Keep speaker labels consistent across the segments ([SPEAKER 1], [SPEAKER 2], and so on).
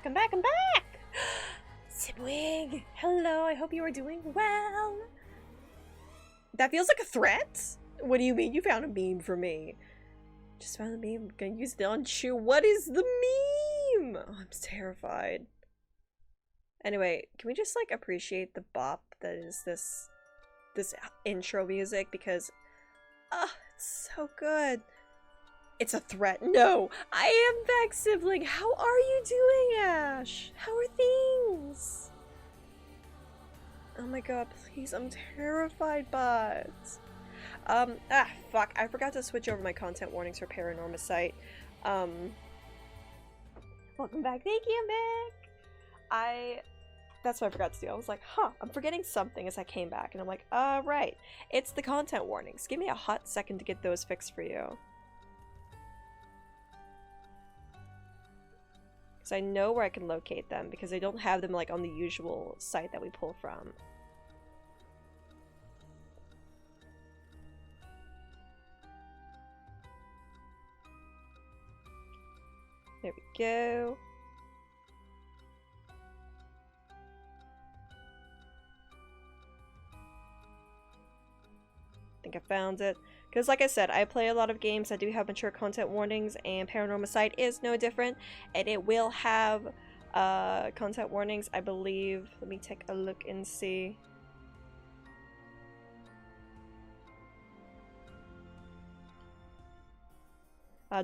[SPEAKER 1] I'm back, I'm back! Sidwig! Hello, I hope you are doing well! That feels like a threat? What do you mean you found a meme for me? Just found a meme, I'm gonna use it on Chew. What is the meme? Oh, I'm terrified. Anyway, can we just like appreciate the bop that is this intro music, because it's so good. It's a threat. No! I am back, sibling! How are you doing, Ash? How are things? Oh my god, please, I'm terrified, but... fuck, I forgot to switch over my content warnings for Paranormasight. Welcome back, thank you, I'm back! That's what I forgot to do. I was like, huh, I'm forgetting something as I came back, and I'm like, right. It's the content warnings. Give me a hot second to get those fixed for you. Because I know where I can locate them, because I don't have them like on the usual site that we pull from. There we go. I think I found it. Because like I said, I play a lot of games that do have mature content warnings, and Paranormasight is no different, and it will have content warnings, I believe. Let me take a look and see.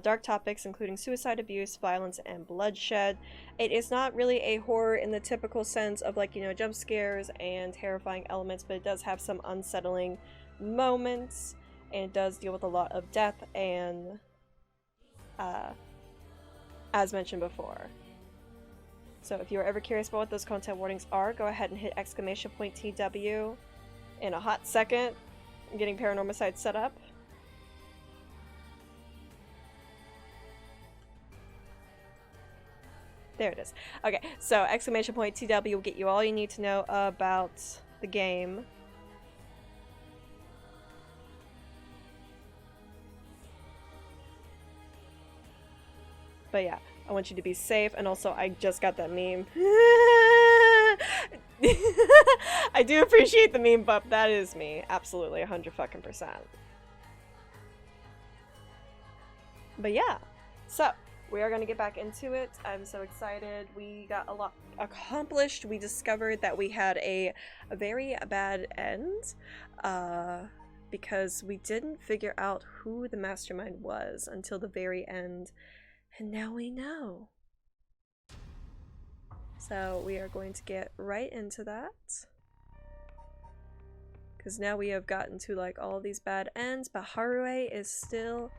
[SPEAKER 1] Dark topics including suicide, abuse, violence, and bloodshed. It is not really a horror in the typical sense of, like, you know, jump scares and terrifying elements, but it does have some unsettling moments, and it does deal with a lot of death and as mentioned before. So if you're ever curious about what those content warnings are, go ahead and hit !TW in a hot second. I'm getting Paranormasight set up. There it is. Okay, so !TW will get you all you need to know about the game. But yeah, I want you to be safe, and also I just got that meme. I do appreciate the meme, but that is me. Absolutely, 100%. But yeah, so we are going to get back into it. I'm so excited. We got a lot accomplished. We discovered that we had a very bad end, because we didn't figure out who the mastermind was until the very end. And now we know. So we are going to get right into that. Because now we have gotten to like all these bad ends, but Haruhi is still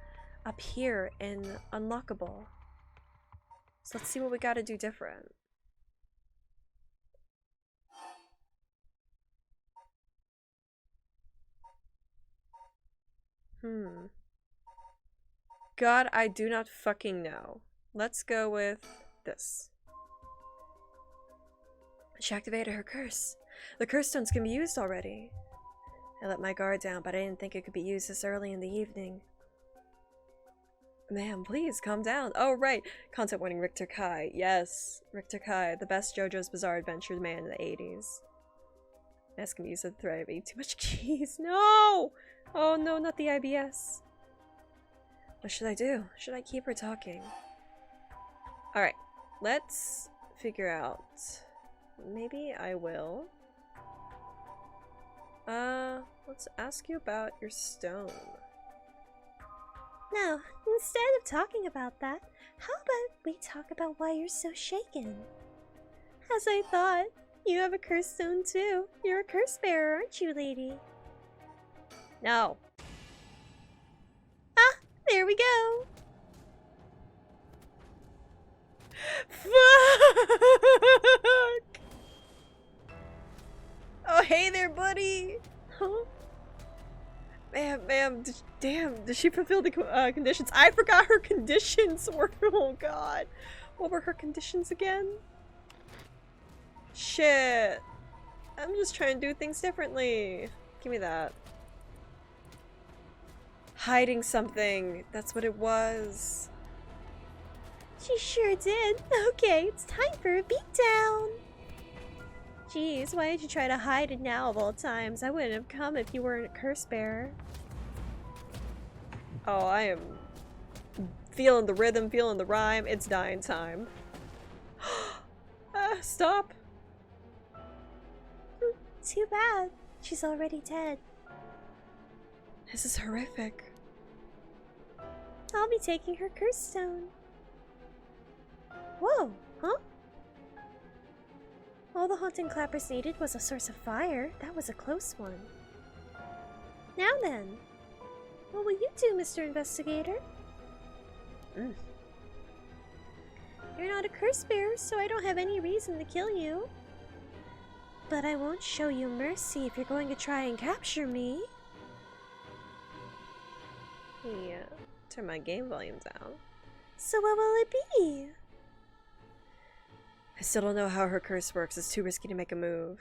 [SPEAKER 1] up here and unlockable. So let's see what we gotta do different. God, I do not fucking know. Let's go with this. She activated her curse. The curse stones can be used already. I let my guard down, but I didn't think it could be used this early in the evening. Ma'am, please, calm down. Oh, right. Content warning, Richter Kai. Yes, Richter Kai, the best JoJo's Bizarre Adventure man in the 80s. This can be used as a threat. I ate too much keys. No! Oh no, not the IBS. What should I do? Should I keep her talking? Alright, let's figure out. Maybe I will. Let's ask you about your stone.
[SPEAKER 2] Now, instead of talking about that, how about we talk about why you're so shaken? As I thought, you have a curse stone too. You're a curse bearer, aren't you, lady?
[SPEAKER 1] No.
[SPEAKER 2] Ah, there we go.
[SPEAKER 1] Fuck! Oh, hey there, buddy!
[SPEAKER 2] Huh?
[SPEAKER 1] Ma'am, damn, did she fulfill the conditions? I forgot her conditions were, oh god. What were her conditions again? Shit. I'm just trying to do things differently. Give me that. Hiding something. That's what it was.
[SPEAKER 2] She sure did. Okay, it's time for a beatdown. Jeez, why did you try to hide it now of all times? I wouldn't have come if you weren't a curse bearer.
[SPEAKER 1] Oh, I am feeling the rhythm, feeling the rhyme. It's dying time. Stop.
[SPEAKER 2] Too bad. She's already dead.
[SPEAKER 1] This is horrific.
[SPEAKER 2] I'll be taking her curse stone. Whoa, huh? All the haunting clappers needed was a source of fire. That was a close one. Now then, what will you do, Mr. Investigator? You're not a curse bearer, so I don't have any reason to kill you. But I won't show you mercy if you're going to try and capture me.
[SPEAKER 1] Yeah, turn my game volume down.
[SPEAKER 2] So what will it be?
[SPEAKER 1] I still don't know how her curse works. It's too risky to make a move.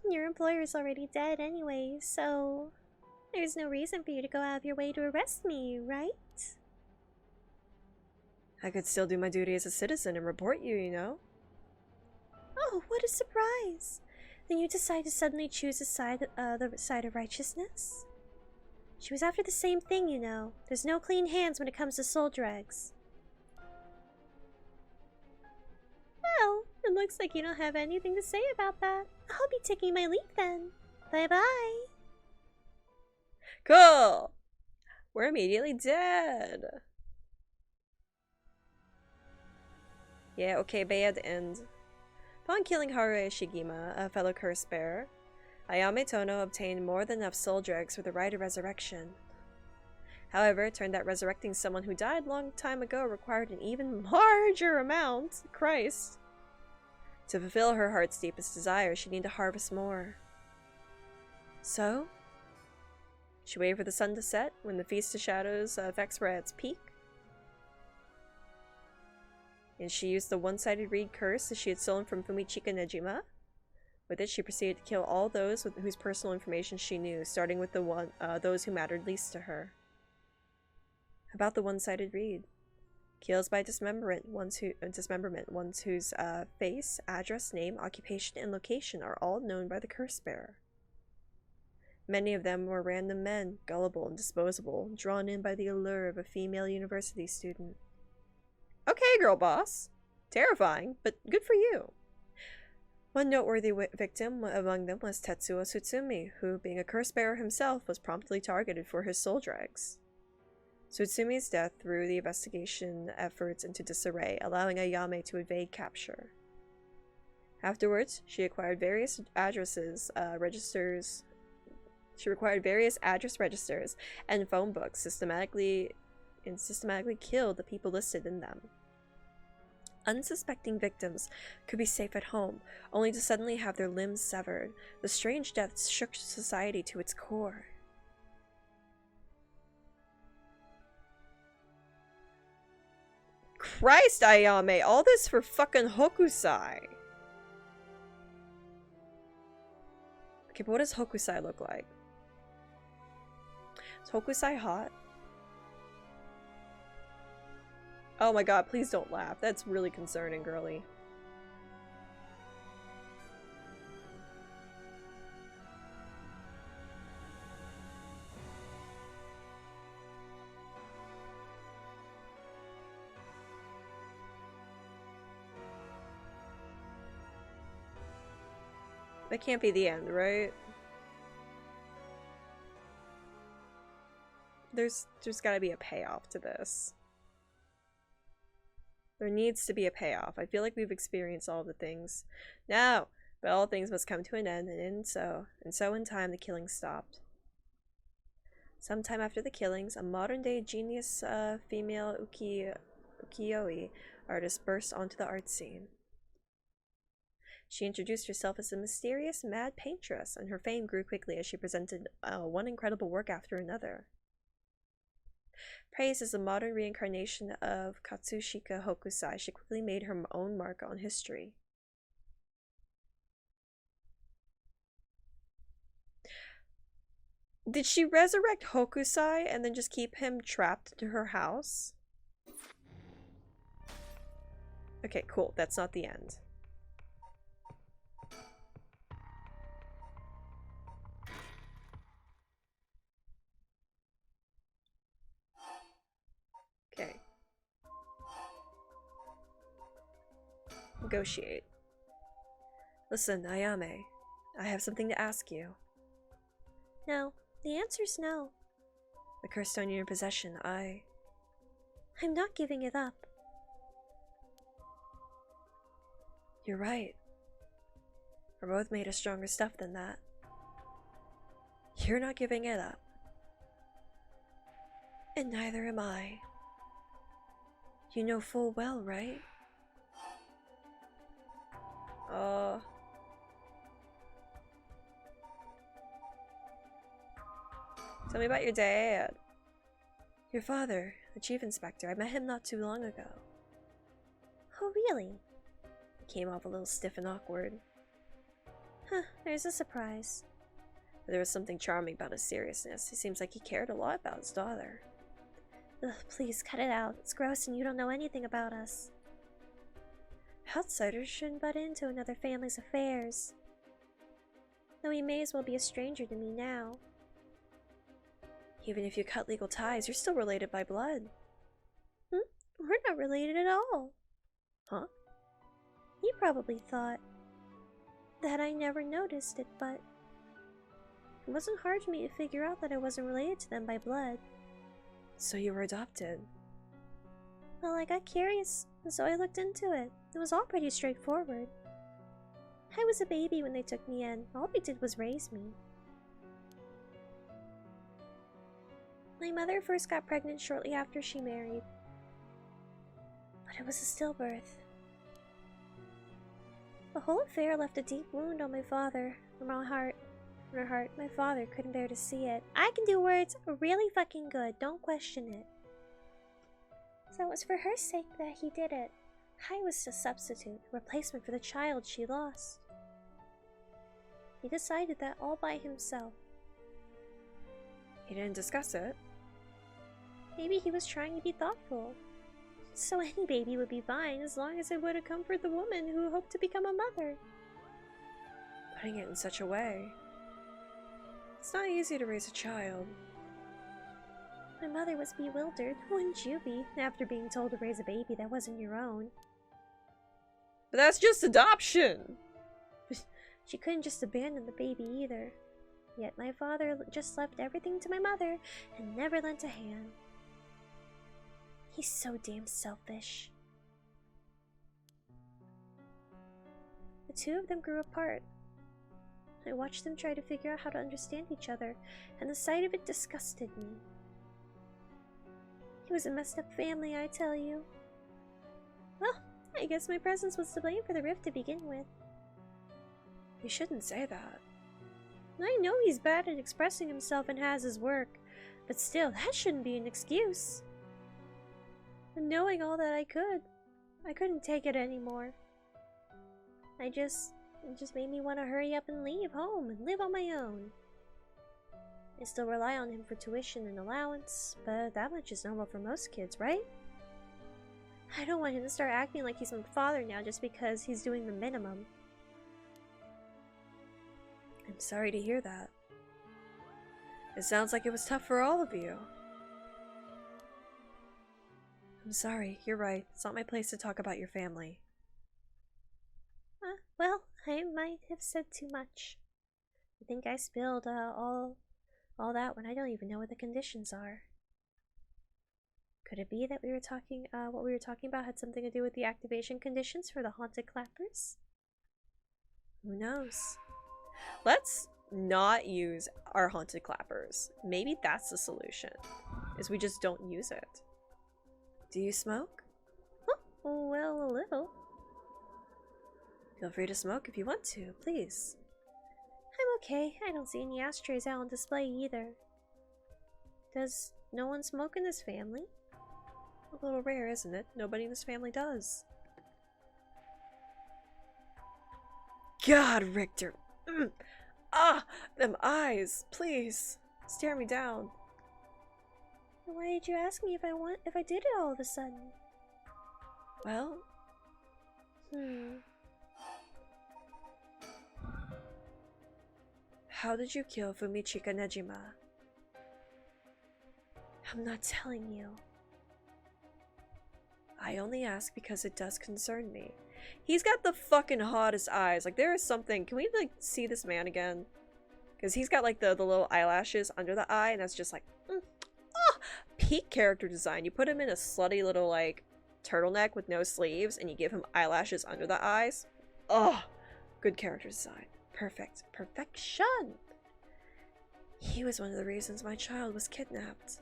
[SPEAKER 2] Your employer's already dead anyway, so there's no reason for you to go out of your way to arrest me, right?
[SPEAKER 1] I could still do my duty as a citizen and report you, you know?
[SPEAKER 2] Oh, what a surprise! Then you decide to suddenly choose the side of righteousness? She was after the same thing, you know. There's no clean hands when it comes to soul dregs. Well, it looks like you don't have anything to say about that. I'll be taking my leave then. Bye-bye.
[SPEAKER 1] Cool! We're immediately dead. Yeah, okay, bad end. Upon killing Haruo Shigima, a fellow curse bearer, Ayame Tono obtained more than enough soul dregs for the right of resurrection. However, it turned out resurrecting someone who died a long time ago required an even larger amount. Christ. To fulfill her heart's deepest desire, she needed to harvest more. So, she waited for the sun to set when the Feast of Shadows effects were at its peak. And she used the one-sided reed curse that she had stolen from Fumichika Nejima. With it, she proceeded to kill all those whose personal information she knew, starting with those who mattered least to her. About the one-sided reed. Kills by dismemberment, ones whose face, address, name, occupation, and location are all known by the curse bearer. Many of them were random men, gullible and disposable, drawn in by the allure of a female university student. Okay, girl boss. Terrifying, but good for you. One noteworthy victim among them was Tetsuo Tsutsumi, who, being a curse bearer himself, was promptly targeted for his soul dregs. Tsutsumi's death threw the investigation efforts into disarray, allowing Ayame to evade capture. Afterwards, she acquired various address registers and phone books, systematically killed the people listed in them. Unsuspecting victims could be safe at home, only to suddenly have their limbs severed. The strange deaths shook society to its core. Christ, Ayame! All this for fucking Hokusai! Okay, but what does Hokusai look like? Is Hokusai hot? Oh my god, please don't laugh. That's really concerning, girly. That can't be the end, right? There's gotta be a payoff to this. There needs to be a payoff. I feel like we've experienced all the things. No! But all things must come to an end, and so in time the killing stopped. Sometime after the killings, a modern-day genius female ukiyo-e artist burst onto the art scene. She introduced herself as a mysterious mad paintress, and her fame grew quickly as she presented one incredible work after another. Praised as a modern reincarnation of Katsushika Hokusai, she quickly made her own mark on history. Did she resurrect Hokusai and then just keep him trapped into her house? Okay, cool. That's not the end. Okay. Negotiate. Listen, Ayame. I have something to ask you.
[SPEAKER 2] No. The answer's no.
[SPEAKER 1] The cursed stone in your possession, I'm
[SPEAKER 2] not giving it up.
[SPEAKER 1] You're right. We're both made of stronger stuff than that. You're not giving it up. And neither am I. You know full well, right? Tell me about your dad. Your father, the chief inspector. I met him not too long ago.
[SPEAKER 2] Oh, really?
[SPEAKER 1] He came off a little stiff and awkward.
[SPEAKER 2] Huh, there's a surprise.
[SPEAKER 1] But there was something charming about his seriousness. It seems like he cared a lot about his daughter.
[SPEAKER 2] Ugh, please cut it out. It's gross and you don't know anything about us. Outsiders shouldn't butt into another family's affairs. Though he may as well be a stranger to me now.
[SPEAKER 1] Even if you cut legal ties, you're still related by blood.
[SPEAKER 2] We're not related at all.
[SPEAKER 1] Huh?
[SPEAKER 2] You probably thought that I never noticed it, but it wasn't hard for me to figure out that I wasn't related to them by blood.
[SPEAKER 1] So you were adopted?
[SPEAKER 2] Well, I got curious, and so I looked into it. It was all pretty straightforward. I was a baby when they took me in. All they did was raise me. My mother first got pregnant shortly after she married. But it was a stillbirth. The whole affair left a deep wound on my father, or my heart. My father couldn't bear to see it. I can do words really fucking good, don't question it. So it was for her sake that he did it. I was a substitute, a replacement for the child she lost. He decided that all by himself.
[SPEAKER 1] He didn't discuss it.
[SPEAKER 2] Maybe he was trying to be thoughtful. So any baby would be fine as long as it would comfort the woman who hoped to become a mother.
[SPEAKER 1] Putting it in such a way. It's not easy to raise a child.
[SPEAKER 2] My mother was bewildered, wouldn't you be, after being told to raise a baby that wasn't your own?
[SPEAKER 1] But that's just adoption!
[SPEAKER 2] She couldn't just abandon the baby either. Yet my father just left everything to my mother and never lent a hand. He's so damn selfish. The two of them grew apart. I watched them try to figure out how to understand each other, and the sight of it disgusted me. It was a messed up family, I tell you. Well, I guess my presence was to blame for the rift to begin with.
[SPEAKER 1] You shouldn't say that.
[SPEAKER 2] I know he's bad at expressing himself and has his work, but still, that shouldn't be an excuse. And knowing all that I couldn't take it anymore. It just made me want to hurry up and leave home and live on my own. I still rely on him for tuition and allowance, but that much is normal for most kids, right? I don't want him to start acting like he's my father now just because he's doing the minimum.
[SPEAKER 1] I'm sorry to hear that. It sounds like it was tough for all of you. I'm sorry, you're right. It's not my place to talk about your family.
[SPEAKER 2] Well, I might have said too much. I think I spilled all that when I don't even know what the conditions are. Could it be that what we were talking about had something to do with the activation conditions for the haunted clappers?
[SPEAKER 1] Who knows? Let's not use our haunted clappers. Maybe that's the solution, is we just don't use it. Do you smoke?
[SPEAKER 2] Oh, well, a little.
[SPEAKER 1] Feel free to smoke if you want to, please.
[SPEAKER 2] I'm okay. I don't see any ashtrays out on display either. Does no one smoke in this family?
[SPEAKER 1] A little rare, isn't it? Nobody in this family does. God, Richter. Them eyes. Please, stare me down.
[SPEAKER 2] Why did you ask me if I did it all of a sudden?
[SPEAKER 1] Well, How did you kill Fumichika Nejima? I'm not telling you. I only ask because it does concern me. He's got the fucking hottest eyes. Like, there is something. Can we, like, see this man again? Because he's got, like, the little eyelashes under the eye, and that's just like, peak character design. You put him in a slutty little, like, turtleneck with no sleeves, and you give him eyelashes under the eyes. Oh, good character design. Perfect. Perfection! He was one of the reasons my child was kidnapped.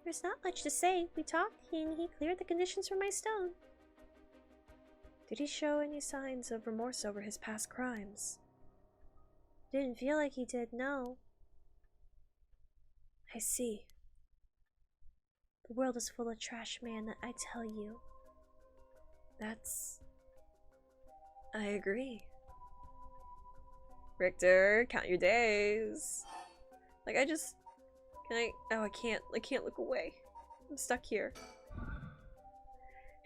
[SPEAKER 2] There's not much to say. We talked, and he cleared the conditions for my stone.
[SPEAKER 1] Did he show any signs of remorse over his past crimes?
[SPEAKER 2] Didn't feel like he did, no.
[SPEAKER 1] I see.
[SPEAKER 2] The world is full of trash, man, I tell you.
[SPEAKER 1] That's... I agree. Richter, count your days. Like, I just... Can I... Oh, I can't look away. I'm stuck here.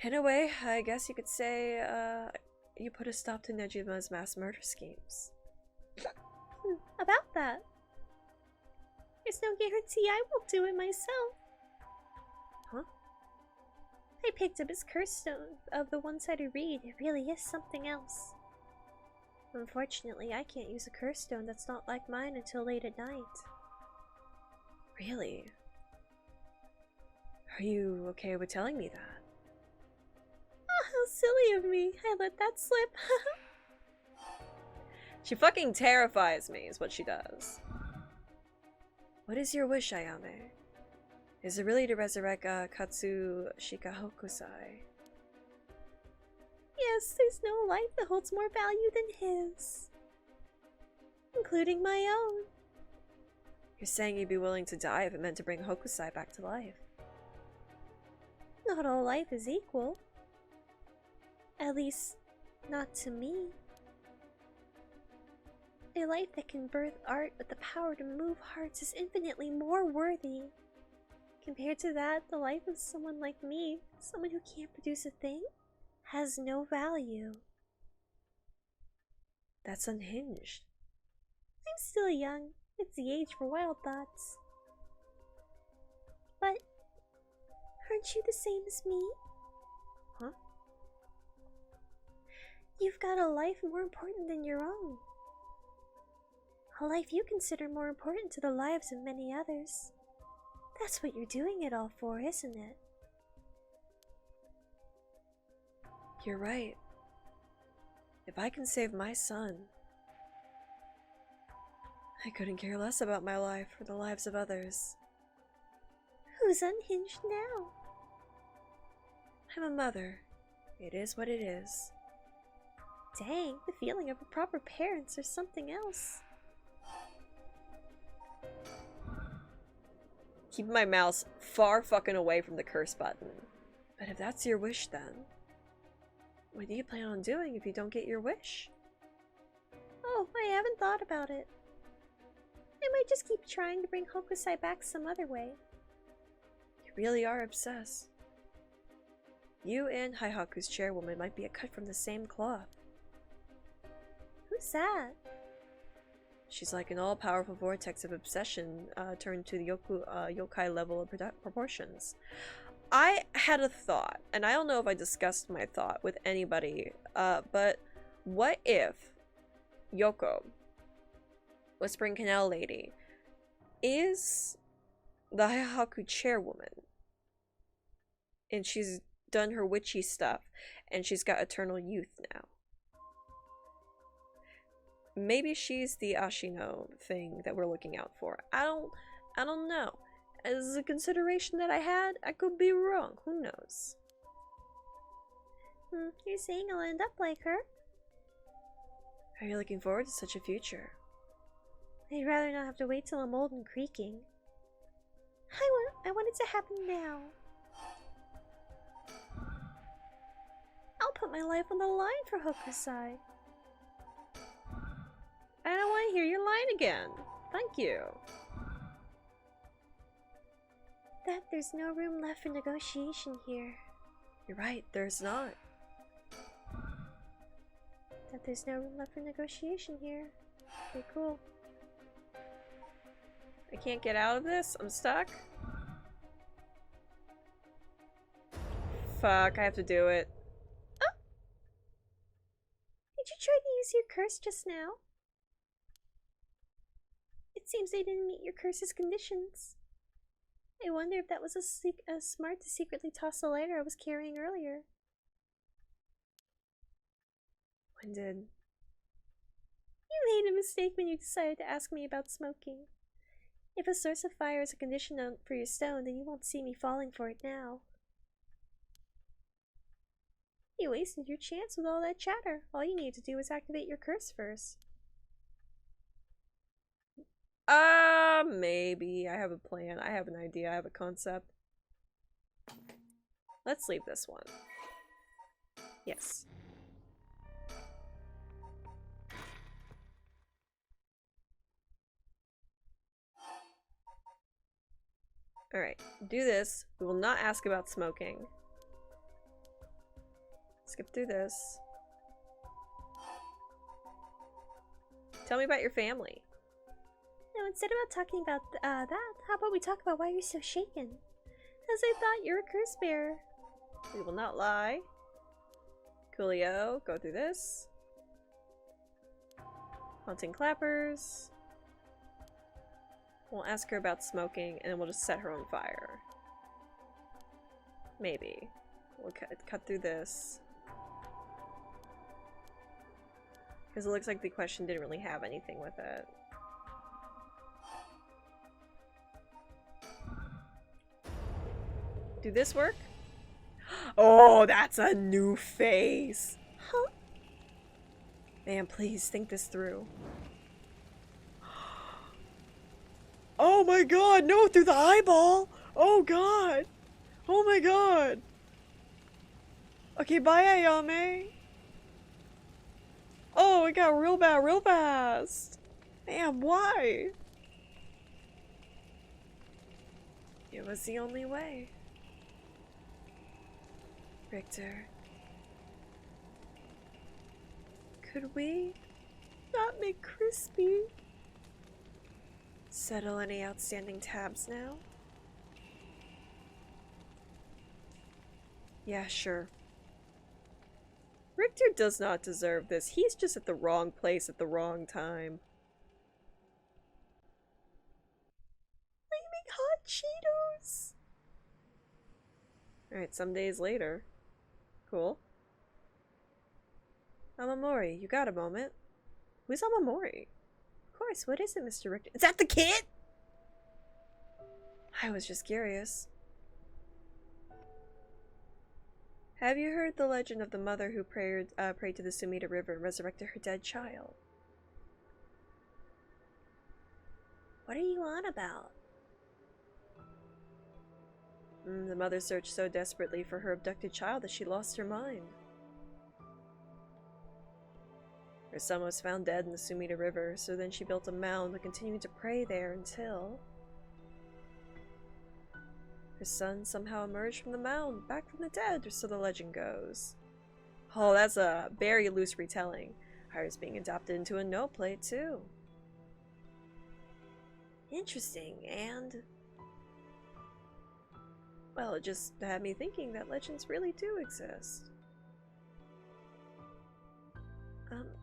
[SPEAKER 1] In a way, I guess you could say, you put a stop to Nejima's mass murder schemes.
[SPEAKER 2] About that. There's no guarantee I won't do it myself.
[SPEAKER 1] Huh?
[SPEAKER 2] I picked up his curse stone of the one-sided reed. It really is something else. Unfortunately, I can't use a curse stone that's not like mine until late at night.
[SPEAKER 1] Really? Are you okay with telling me that?
[SPEAKER 2] Oh, how silly of me. I let that slip.
[SPEAKER 1] She fucking terrifies me, is what she does. What is your wish, Ayame? Is it really to resurrect Katsu Shikahokusai?
[SPEAKER 2] Yes, there's no life that holds more value than his. Including my own.
[SPEAKER 1] You're saying you'd be willing to die if it meant to bring Hokusai back to life.
[SPEAKER 2] Not all life is equal. At least, not to me. A life that can birth art with the power to move hearts is infinitely more worthy. Compared to that, the life of someone like me, someone who can't produce a thing, has no value.
[SPEAKER 1] That's unhinged.
[SPEAKER 2] I'm still young. It's the age for wild thoughts. But, aren't you the same as me?
[SPEAKER 1] Huh?
[SPEAKER 2] You've got a life more important than your own. A life you consider more important to the lives of many others. That's what you're doing it all for, isn't it?
[SPEAKER 1] You're right. If I can save my son, I couldn't care less about my life or the lives of others.
[SPEAKER 2] Who's unhinged now?
[SPEAKER 1] I'm a mother. It is what it is.
[SPEAKER 2] Dang, the feeling of a proper parent's or something else.
[SPEAKER 1] Keep my mouse far fucking away from the curse button. But if that's your wish then, what do you plan on doing if you don't get your wish?
[SPEAKER 2] Oh, I haven't thought about it. I might just keep trying to bring Hokusai back some other way.
[SPEAKER 1] You really are obsessed. You and Haihaku's chairwoman might be a cut from the same cloth.
[SPEAKER 2] Who's that?
[SPEAKER 1] She's like an all-powerful vortex of obsession turned to the yokai level of proportions. I had a thought, and I don't know if I discussed my thought with anybody, but what if Yoko, Whispering Canal Lady, is the Haihaku chairwoman, and she's done her witchy stuff, and she's got eternal youth now? Maybe she's the Ashino thing that we're looking out for. I don't know. As a consideration that I had, I could be wrong. Who knows?
[SPEAKER 2] You're saying I'll end up like her?
[SPEAKER 1] Are you looking forward to such a future?
[SPEAKER 2] I'd rather not have to wait till I'm old and creaking. I want it to happen now. I'll put my life on the line for Hokusai.
[SPEAKER 1] I don't want to hear your line again. Thank you.
[SPEAKER 2] There's no room left for negotiation here.
[SPEAKER 1] You're right, there's not.
[SPEAKER 2] That there's no room left for negotiation here. Okay, cool.
[SPEAKER 1] I can't get out of this? I'm stuck? Fuck, I have to do it.
[SPEAKER 2] Oh! Did you try to use your curse just now? It seems they didn't meet your curse's conditions. I wonder if that was smart to secretly toss the lighter I was carrying earlier.
[SPEAKER 1] When did?
[SPEAKER 2] You made a mistake when you decided to ask me about smoking. If a source of fire is a condition for your stone, then you won't see me falling for it now. You wasted your chance with all that chatter. All you needed to do was activate your curse first.
[SPEAKER 1] Maybe. I have a plan. I have an idea. I have a concept. Let's leave this one. Yes. Alright, do this. We will not ask about smoking. Skip through this. Tell me about your family.
[SPEAKER 2] No, instead of talking about that, how about we talk about why you're so shaken? As I thought you're a curse bearer.
[SPEAKER 1] We will not lie. Coolio, go through this. Haunting clappers. We'll ask her about smoking and then we'll just set her on fire. Maybe. We'll cut through this. Because it looks like the question didn't really have anything with it. Do this work? Oh, that's a new face!
[SPEAKER 2] Huh?
[SPEAKER 1] Man, please think this through. Oh my god, no, through the eyeball! Oh god! Oh my god! Okay, bye Ayame! Oh, it got real bad real fast! Man, why? It was the only way. Richter. Could we not make Crispy settle any outstanding tabs now? Yeah, sure. Richter does not deserve this. He's just at the wrong place at the wrong time. Flaming hot Cheetos! Alright, some days later. Cool. Amamori, you got a moment? Who's Amamori? Of course, what is it, Mr. Richter? Is that the kid? I was just curious. Have you heard the legend of the mother who prayed to the Sumida River and resurrected her dead child?
[SPEAKER 2] What are you on about?
[SPEAKER 1] The mother searched so desperately for her abducted child that she lost her mind. Her son was found dead in the Sumida River, so then she built a mound and continued to pray there until her son somehow emerged from the mound, back from the dead, or so the legend goes. Oh, that's a very loose retelling. Hira's being adopted into a no play too. Interesting, and well, it just had me thinking that legends really do exist.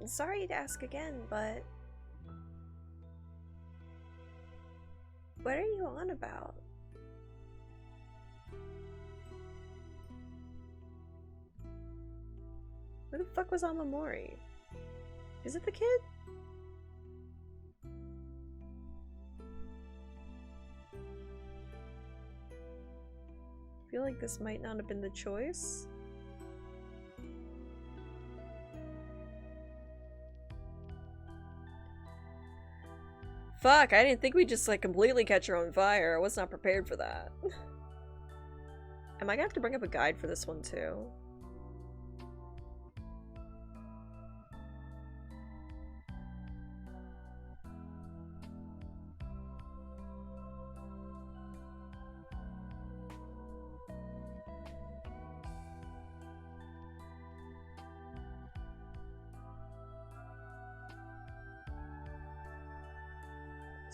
[SPEAKER 1] Sorry to ask again, but what are you on about? Who the fuck was Amamori? Is it the kid? I feel like this might not have been the choice. Fuck, I didn't think we'd just like completely catch her on fire. I was not prepared for that. Am I gonna have to bring up a guide for this one too?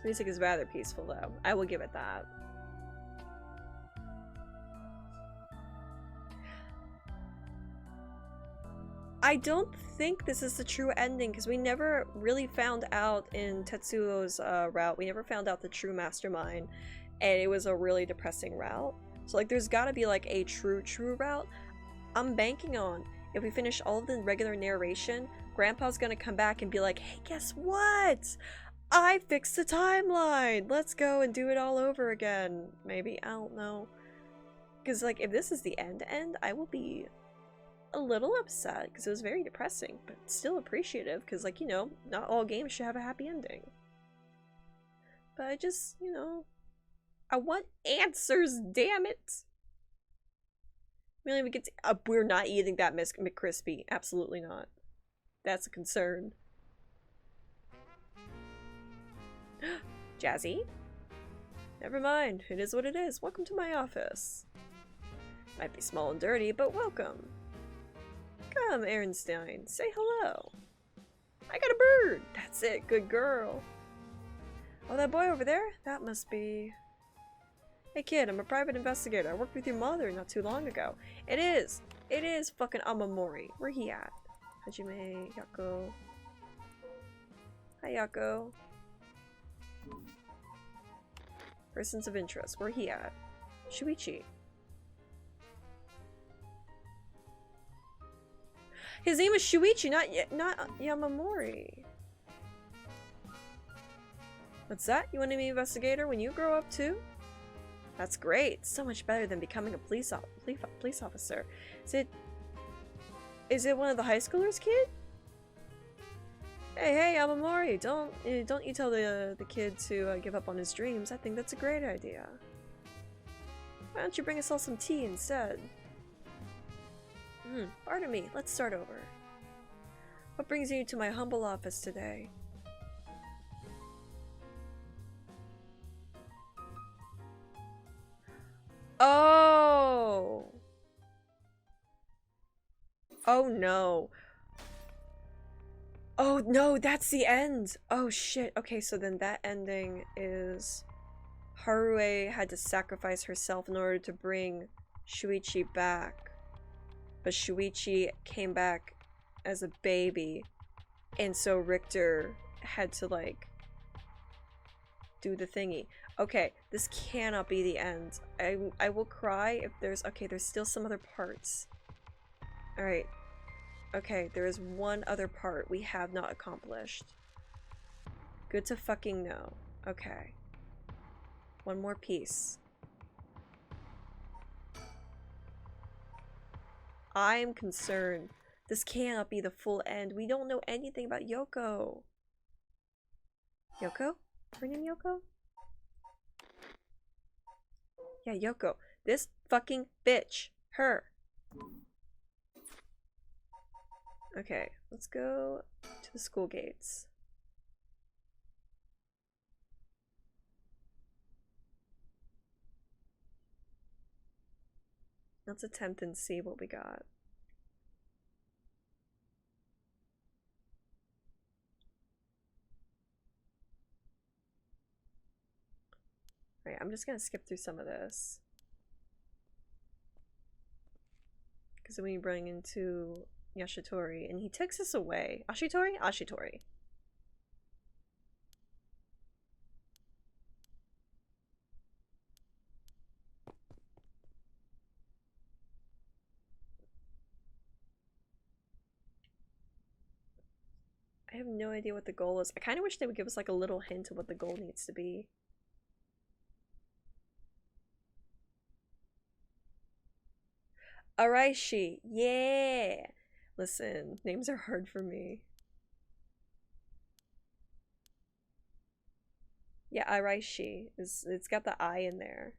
[SPEAKER 1] The music is rather peaceful, though. I will give it that. I don't think this is the true ending, because we never really found out in Tetsuo's route. We never found out the true mastermind, and it was a really depressing route. So, like, there's gotta be, like, a true route. I'm banking on, if we finish all of the regular narration, Grandpa's gonna come back and be like, hey, guess what? I fixed the timeline! Let's go and do it all over again. Maybe, I don't know. Because, like, if this is the end, I will be a little upset, because it was very depressing, but still appreciative, because, like, you know, not all games should have a happy ending. But I just, you know, I want answers, damn it! Really, we get to, we're not eating that McCrispy. Absolutely not. That's a concern. Jazzy? Never mind. It is what it is. Welcome to my office. Might be small and dirty, but welcome. Come, Ehrenstein. Say hello. I got a bird. That's it. Good girl. Oh, that boy over there? That must be... Hey kid, I'm a private investigator. I worked with your mother not too long ago. It is fucking Amamori. Where he at? Hajime, Yako. Hi, Yako. Persons of interest. Where he at? Shuichi. His name is Shuichi, not Yamamori. What's that? You want to be an investigator when you grow up too? That's great. So much better than becoming a police officer. Is it one of the high schoolers, kid? Hey, Yamamori, don't you tell the kid to give up on his dreams. I think that's a great idea. Why don't you bring us all some tea instead? Pardon me. Let's start over. What brings you to my humble office today? Oh! Oh no. Oh no, that's the end! Oh shit. Okay, so then that ending is... Harue had to sacrifice herself in order to bring Shuichi back. But Shuichi came back as a baby, and so Richter had to, like, do the thingy. Okay, this cannot be the end. I will cry if there's... Okay, there's still some other parts. Alright. Okay, there is one other part we have not accomplished. Good to fucking know. Okay. One more piece. I'm concerned. This cannot be the full end. We don't know anything about Yoko. Yoko? Her name Yoko? Yeah, Yoko. This fucking bitch. Her. Okay, let's go to the school gates. Let's attempt and see what we got. Alright, I'm just gonna skip through some of this. Because then we bring into Yashitori, and he takes us away. Ashitori? Ashitori. I have no idea what the goal is. I kind of wish they would give us like a little hint of what the goal needs to be. Araishi, yeah! Listen, names are hard for me. Yeah, Araishi. It's got the I in there.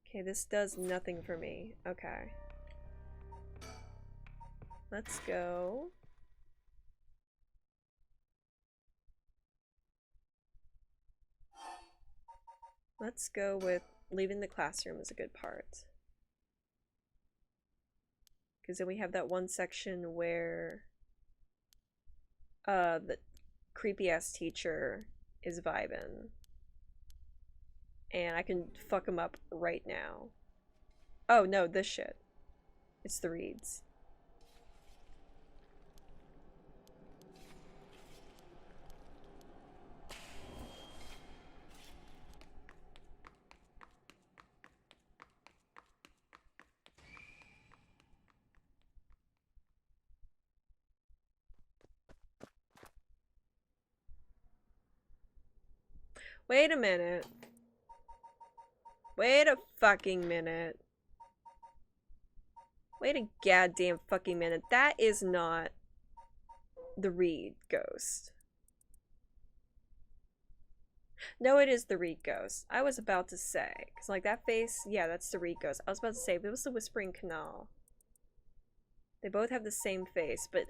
[SPEAKER 1] Okay, this does nothing for me. Okay. Let's go. Let's go with leaving the classroom is a good part. Because then we have that one section where the creepy ass teacher is vibing. And I can fuck him up right now. Oh no, this shit. It's the reeds. Wait a minute. Wait a fucking minute. Wait a goddamn fucking minute. That is not the Reed ghost. No, it is the Reed ghost. I was about to say. Because, like, that face, yeah, that's the Reed ghost. I was about to say, if it was the Whispering Canal. They both have the same face, but,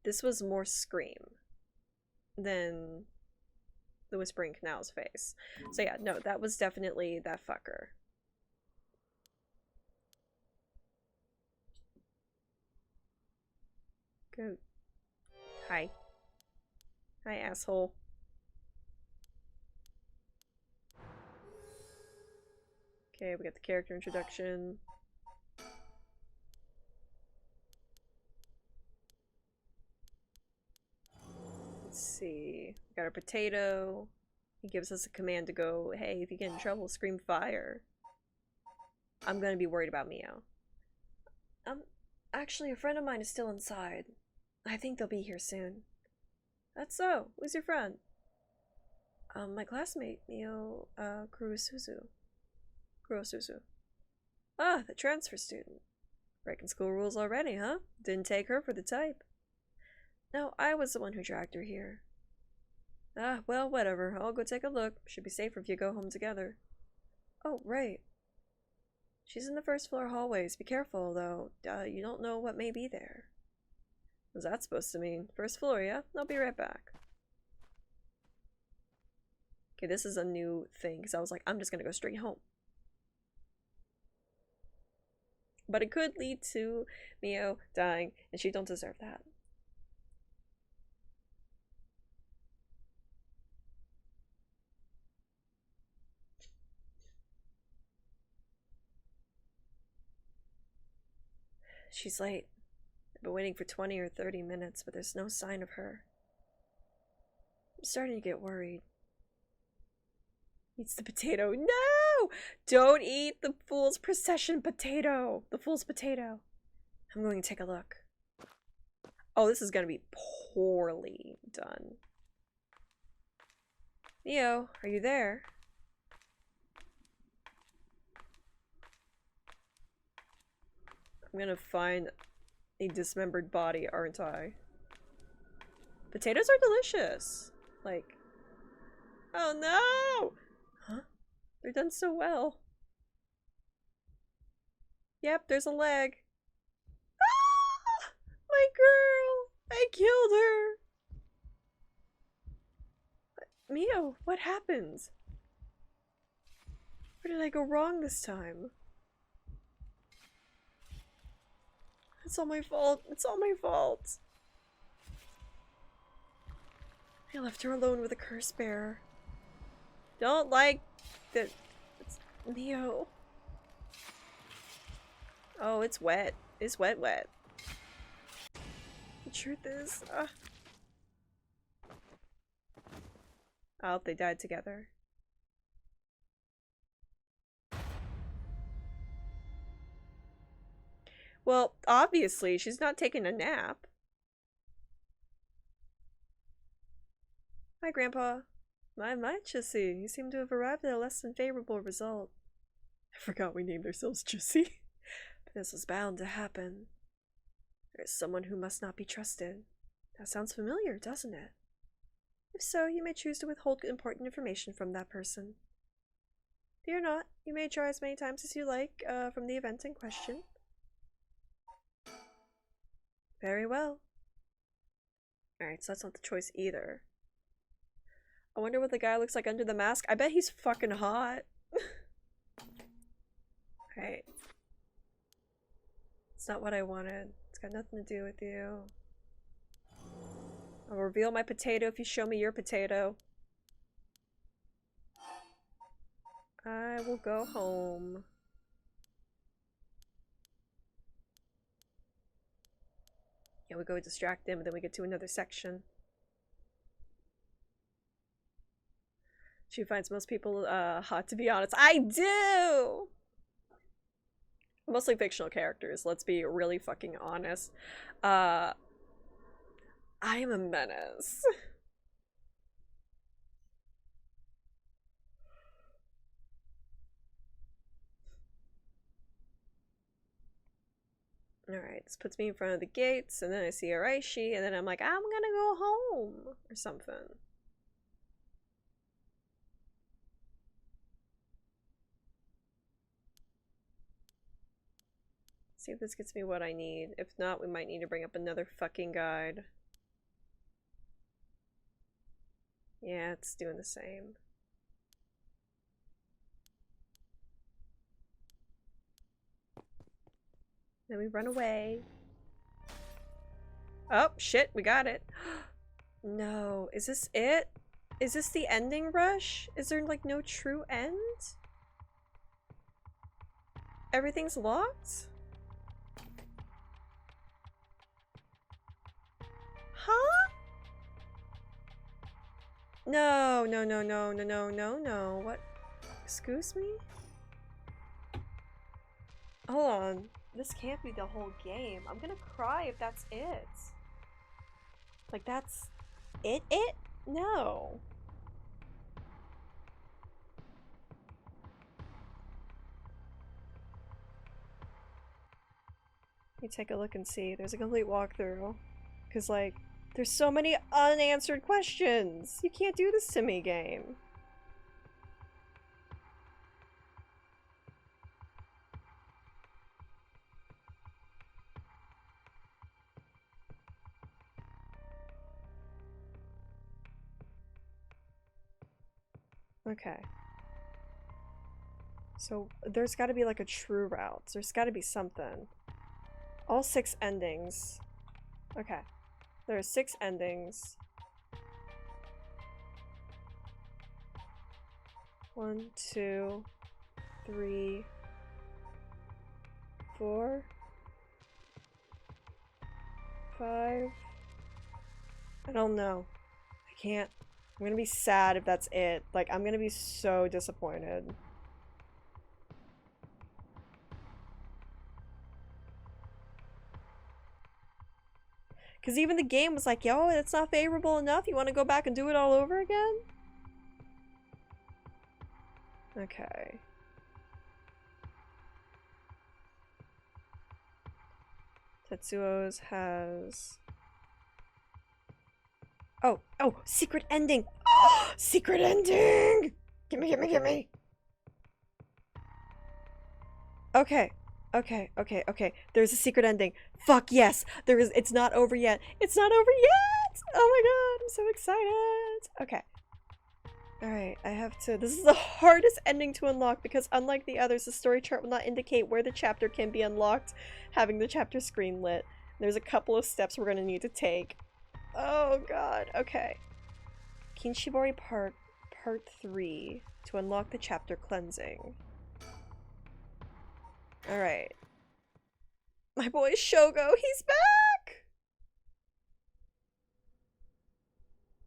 [SPEAKER 1] this was more Scream than the Whispering Canal's face. So yeah, no, that was definitely that fucker. Go. Hi. Hi, asshole. Okay, we got the character introduction. Let's see. We got our potato. He gives us a command to go, hey, if you get in trouble, scream fire. I'm gonna be worried about Mio. Actually, a friend of mine is still inside. I think they'll be here soon. That's so. Who's your friend? My classmate, Mio, Kurosuzu. Ah, the transfer student. Breaking school rules already, huh? Didn't take her for the type. No, I was the one who dragged her here. Ah, well, whatever. I'll go take a look. Should be safer if you go home together. Oh, right. She's in the first floor hallways. Be careful, though. You don't know what may be there. What's that supposed to mean? First floor, yeah? I'll be right back. Okay, this is a new thing, because I was like, I'm just gonna go straight home. But it could lead to Mio dying, and she don't deserve that. She's late. I've been waiting for 20 or 30 minutes, but there's no sign of her. I'm starting to get worried. Eats the potato. No! Don't eat the fool's procession potato. The fool's potato. I'm going to take a look. Oh, this is going to be poorly done. Neo, are you there? I'm gonna find a dismembered body, aren't I? Potatoes are delicious. Like, oh no! Huh? They're done so well. Yep, there's a leg. Ah! My girl! I killed her! Mio, what happened? Where did I go wrong this time? It's all my fault. It's all my fault. I left her alone with a curse bearer. Don't like that. It's Mio. Oh, it's wet. It's wet. The truth is, oh, they died together. Well, obviously, she's not taking a nap. Hi, Grandpa. My, Chissy. You seem to have arrived at a less than favorable result. I forgot we named ourselves Chissy. But this was bound to happen. There is someone who must not be trusted. That sounds familiar, doesn't it? If so, you may choose to withhold important information from that person. Fear not. You may try as many times as you like from the event in question. Very well. Alright, so that's not the choice either. I wonder what the guy looks like under the mask. I bet he's fucking hot. Right. It's not what I wanted. It's got nothing to do with you. I'll reveal my potato if you show me your potato. I will go home. Yeah, we go distract him, and then we get to another section. She finds most people hot, to be honest. I do! Mostly fictional characters, let's be really fucking honest. I am a menace. Alright, this puts me in front of the gates, and then I see Araishi, and then I'm like, I'm gonna go home, or something. See if this gets me what I need. If not, we might need to bring up another fucking guide. Yeah, it's doing the same. Then we run away. Oh, shit, we got it. No, is this it? Is this the ending rush? Is there, like, no true end? Everything's locked? Huh? No, no, no, no, no, no, no, no. What? Excuse me? Hold on. This can't be the whole game. I'm gonna cry if that's it. Like, that's it? No. Let me take a look and see. There's a complete walkthrough. Because, like, there's so many unanswered questions! You can't do this to me, game. Okay. So, there's gotta be, like, a true route. There's gotta be something. All 6 endings. Okay. There are 6 endings. 1, 2, 3, 4, 5. I don't know. I can't. I'm gonna be sad if that's it. Like, I'm gonna be so disappointed. Because even the game was like, yo, it's not favorable enough. You want to go back and do it all over again? Okay. Tetsuo's has... Oh, secret ending! Oh, secret ending! Gimme! Okay. There's a secret ending. Fuck yes! There is. It's not over yet. It's not over yet! Oh my god, I'm so excited! Okay. Alright, I have to... This is the hardest ending to unlock because unlike the others, the story chart will not indicate where the chapter can be unlocked, having the chapter screen lit. There's a couple of steps we're gonna need to take. Oh god, okay. Kinshibori part 3 to unlock the chapter cleansing. Alright. My boy Shogo, he's back!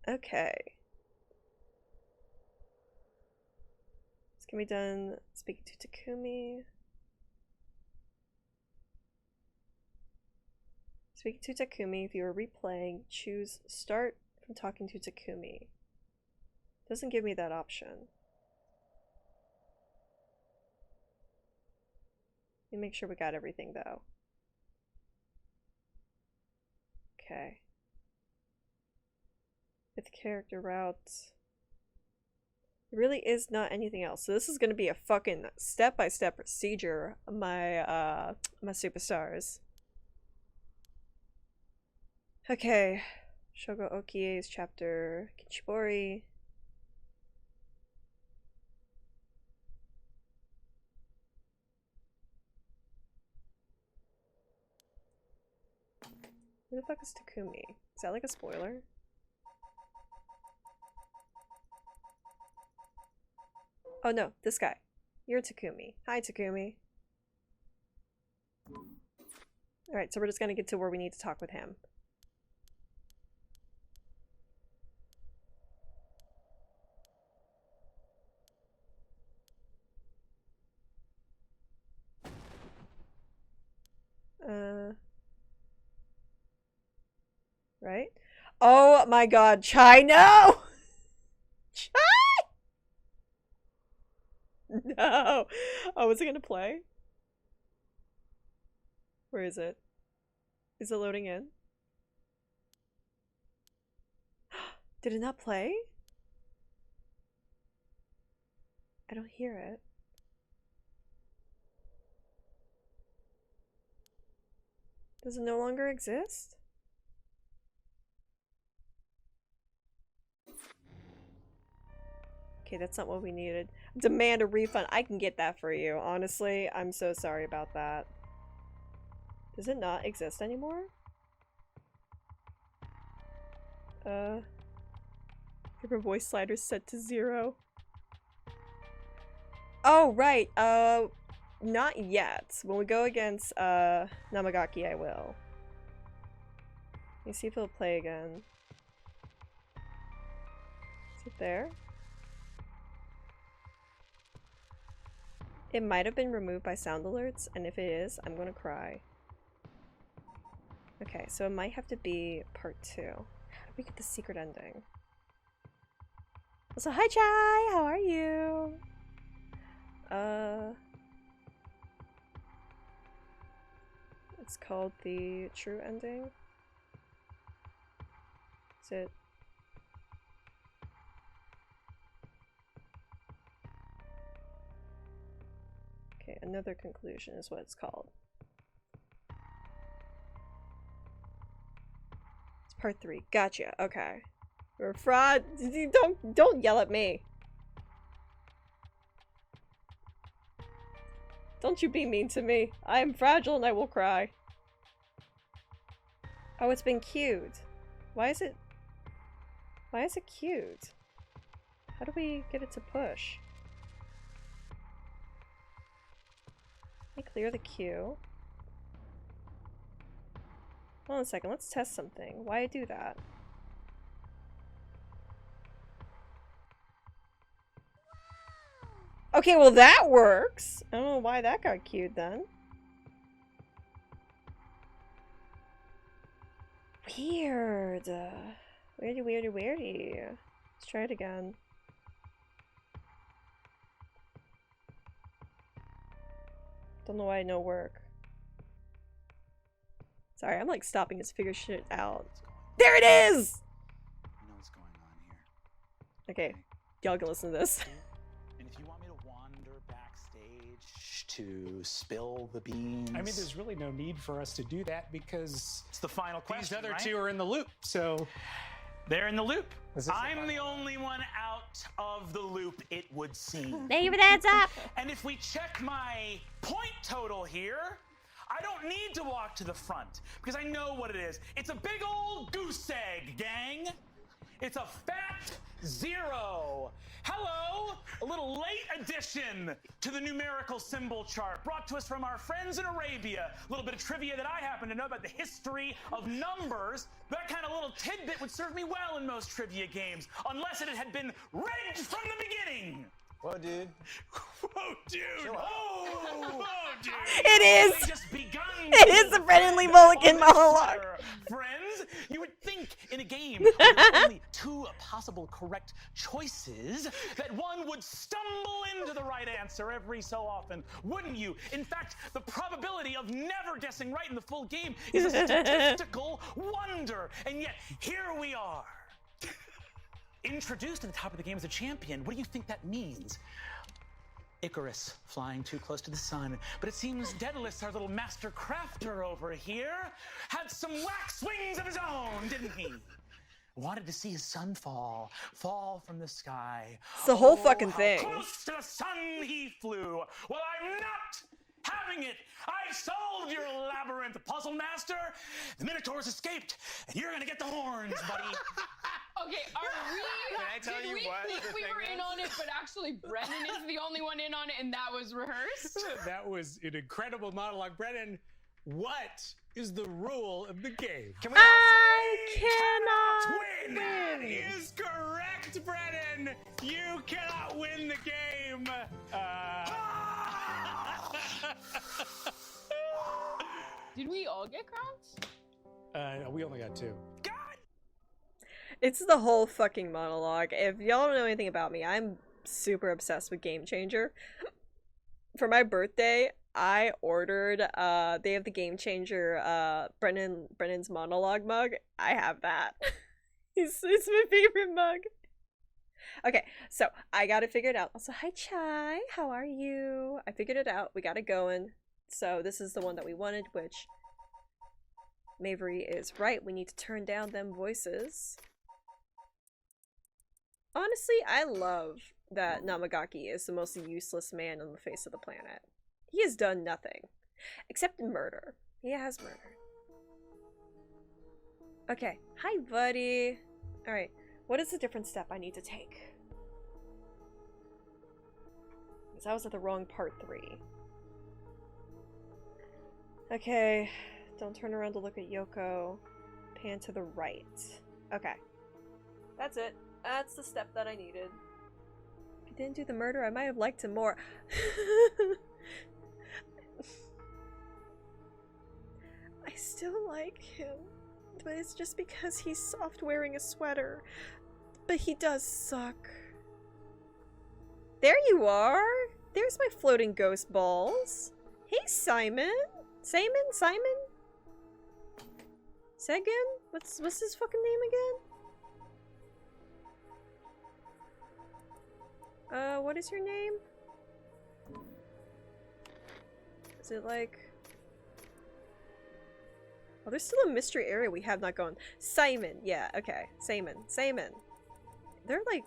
[SPEAKER 1] Okay. This can be done speaking to Takumi. Speaking to Takumi, if you are replaying, choose start from talking to Takumi. Doesn't give me that option. Let me make sure we got everything though. Okay. With character routes. There really is not anything else. So this is gonna be a fucking step-by-step procedure, my superstars. Okay. Shogo Okie's chapter Kinshibori. Who the fuck is Takumi? Is that like a spoiler? Oh no, this guy. You're Takumi. Hi, Takumi. Alright, so we're just gonna get to where we need to talk with him. Right? Oh my god, Chai, no! Chai! No! Oh, is it gonna play? Where is it? Is it loading in? Did it not play? I don't hear it. Does it no longer exist? Okay, that's not what we needed. Demand a refund. I can get that for you. Honestly, I'm so sorry about that. Does it not exist anymore? Your voice slider's set to 0. Oh, right. Not yet. When we go against, Namagaki, I will. Let me see if it'll play again. Is it there? It might have been removed by sound alerts, and if it is, I'm gonna cry. Okay, so it might have to be part 2. How do we get the secret ending? So hi Chai, how are you? It's called the true ending. Is it? Okay, another conclusion is what it's called. It's part 3. Gotcha. Okay. You're a fraud. Don't yell at me. Don't you be mean to me. I am fragile and I will cry. Oh, it's been queued. Why is it queued? How do we get it to push? Let me clear the queue. Hold on a second, let's test something. Why do that? Okay, well that works! I don't know why that got queued then. Weird. Weirdy. Let's try it again. Don't know why it no work. Sorry, I'm like stopping to figure shit out. There it is!
[SPEAKER 3] I know what's going on here.
[SPEAKER 1] Okay, y'all can listen to this.
[SPEAKER 3] And if you want me to wander backstage to spill the beans,
[SPEAKER 4] I mean, there's really no need for us to do that because
[SPEAKER 3] it's the final question.
[SPEAKER 4] these other
[SPEAKER 3] right?
[SPEAKER 4] two are in the loop, so
[SPEAKER 3] They're in the loop.
[SPEAKER 4] This is
[SPEAKER 3] I'm the only one out of the loop, it would seem.
[SPEAKER 2] David, heads up!
[SPEAKER 3] And if we check my point total here, I don't need to walk to the front because I know what it is. It's a big old goose egg, gang. It's a fat 0. Hello, a little late addition to the numerical symbol chart brought to us from our friends in Arabia. A little bit of trivia that I happen to know about the history of numbers. That kind of little tidbit would serve me well in most trivia games, unless it had been rigged from the beginning.
[SPEAKER 5] Whoa, dude.
[SPEAKER 3] Whoa, dude. Whoa, dude.
[SPEAKER 1] It is!
[SPEAKER 3] They just begun
[SPEAKER 1] It is the Brennan Mulligan monologue.
[SPEAKER 3] Friends, you would think in a game where there are only 2 possible correct choices that one would stumble into the right answer every so often, wouldn't you? In fact, the probability of never guessing right in the full game is a statistical wonder. And yet, here we are. Introduced at the top of the game as a champion. What do you think that means? Icarus flying too close to the sun. But it seems Daedalus, our little master crafter over here, had some wax wings of his own, didn't he? Wanted to see his sun fall from the sky.
[SPEAKER 1] It's the whole
[SPEAKER 3] Oh,
[SPEAKER 1] fucking
[SPEAKER 3] how
[SPEAKER 1] thing.
[SPEAKER 3] Close to the sun he flew. Well, I'm not having it. I solved your labyrinth, puzzle master. The Minotaurs escaped, and you're gonna get the horns, buddy.
[SPEAKER 5] Okay, are we?
[SPEAKER 6] Can I tell
[SPEAKER 5] did
[SPEAKER 6] you
[SPEAKER 5] we
[SPEAKER 6] what
[SPEAKER 5] think
[SPEAKER 6] the
[SPEAKER 5] we
[SPEAKER 6] thing
[SPEAKER 5] were in
[SPEAKER 6] is?
[SPEAKER 5] on it, but actually Brennan is the only one in on it, and that was rehearsed?
[SPEAKER 4] That was an incredible monologue. Brennan, what is the rule of the game?
[SPEAKER 6] Can we all
[SPEAKER 1] I
[SPEAKER 6] say
[SPEAKER 1] cannot
[SPEAKER 4] Win! That is correct, Brennan! You cannot win the game!
[SPEAKER 5] Did we all get crowns?
[SPEAKER 4] We only got 2.
[SPEAKER 1] It's the whole fucking monologue. If y'all don't know anything about me, I'm super obsessed with Game Changer. For my birthday, I ordered they have the Game Changer Brennan's monologue mug. I have that. it's my favorite mug. Okay, so I got it figured out. Also, hi Chai, how are you? I figured it out. We got it going. So this is the one that we wanted, which Mavery is right. We need to turn down them voices. Honestly, I love that Namagaki is the most useless man on the face of the planet. He has done nothing. Except murder. He has murdered. Okay. Hi, buddy. Alright. What is the different step I need to take? Because I was at the wrong part 3. Okay. Don't turn around to look at Yoko. Pan to the right. Okay. That's it. That's the step that I needed. If he didn't do the murder, I might have liked him more. I still like him, but it's just because he's soft wearing a sweater. But he does suck. There you are! There's my floating ghost balls. Hey, Simon! Simon? Segun? What's his fucking name again? What is your name? Is it like... Oh, there's still a mystery area we have not gone. Simon, yeah, okay. Simon. They're like...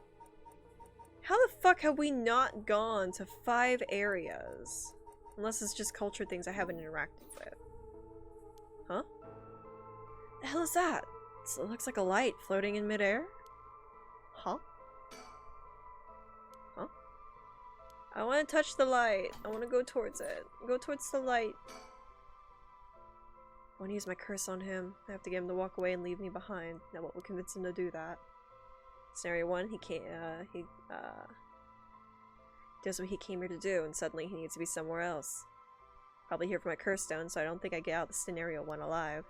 [SPEAKER 1] How the fuck have we not gone to 5 areas? Unless it's just culture things I haven't interacted with. Huh? The hell is that? It looks like a light floating in midair. Huh? I want to touch the light. I want to go towards it. Go towards the light. I want to use my curse on him. I have to get him to walk away and leave me behind. Now what will convince him to do that? Scenario 1, he can't, he does what he came here to do, and suddenly he needs to be somewhere else. Probably here for my curse stone, so I don't think I get out of scenario 1 alive.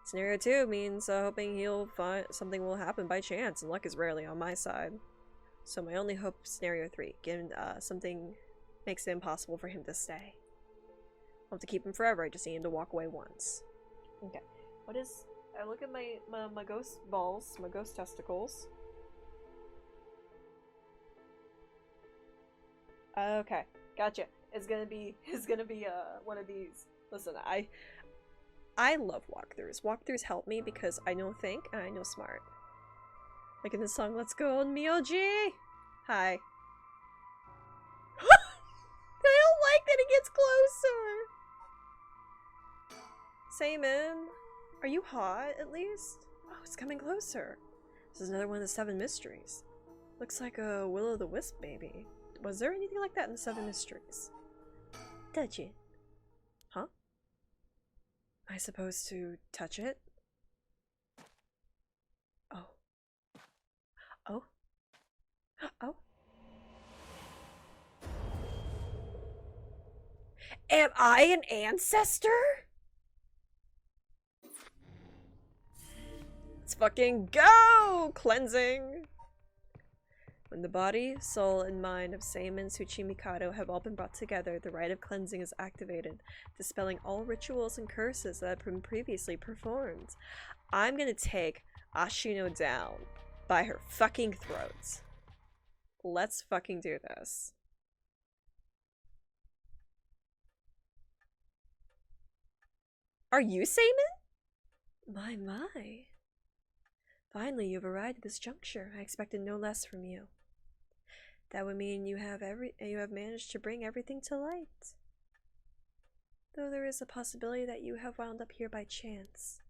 [SPEAKER 1] Scenario 2 means hoping he'll find something will happen by chance, and luck is rarely on my side. So my only hope is scenario 3, given something makes it impossible for him to stay. I'll have to keep him forever, I just need him to walk away once. Okay, what is... I look at my ghost balls, my ghost testicles. Okay, gotcha. It's gonna be one of these. Listen, I love walkthroughs. Walkthroughs help me because I know think and I know smart. Like in the song Let's Go Myoji! Hi. I don't like that it gets closer! Simon, are you hot at least? Oh, it's coming closer. This is another one of the 7 mysteries. Looks like a will-o'-the-wisp baby. Was there anything like that in the 7 mysteries? Touch it. Huh? Am I supposed to touch it? Oh. Oh? Oh? Am I an ancestor? Let's fucking go! Cleansing! When the body, soul, and mind of Simon Tsuchimikado have all been brought together, the rite of cleansing is activated, dispelling all rituals and curses that have been previously performed. I'm gonna take Ashino down by her fucking throat. Let's fucking do this. Are you Simon? My. Finally, you've arrived at this juncture. I expected no less from you. That would mean you have managed to bring everything to light. Though there is a possibility that you have wound up here by chance.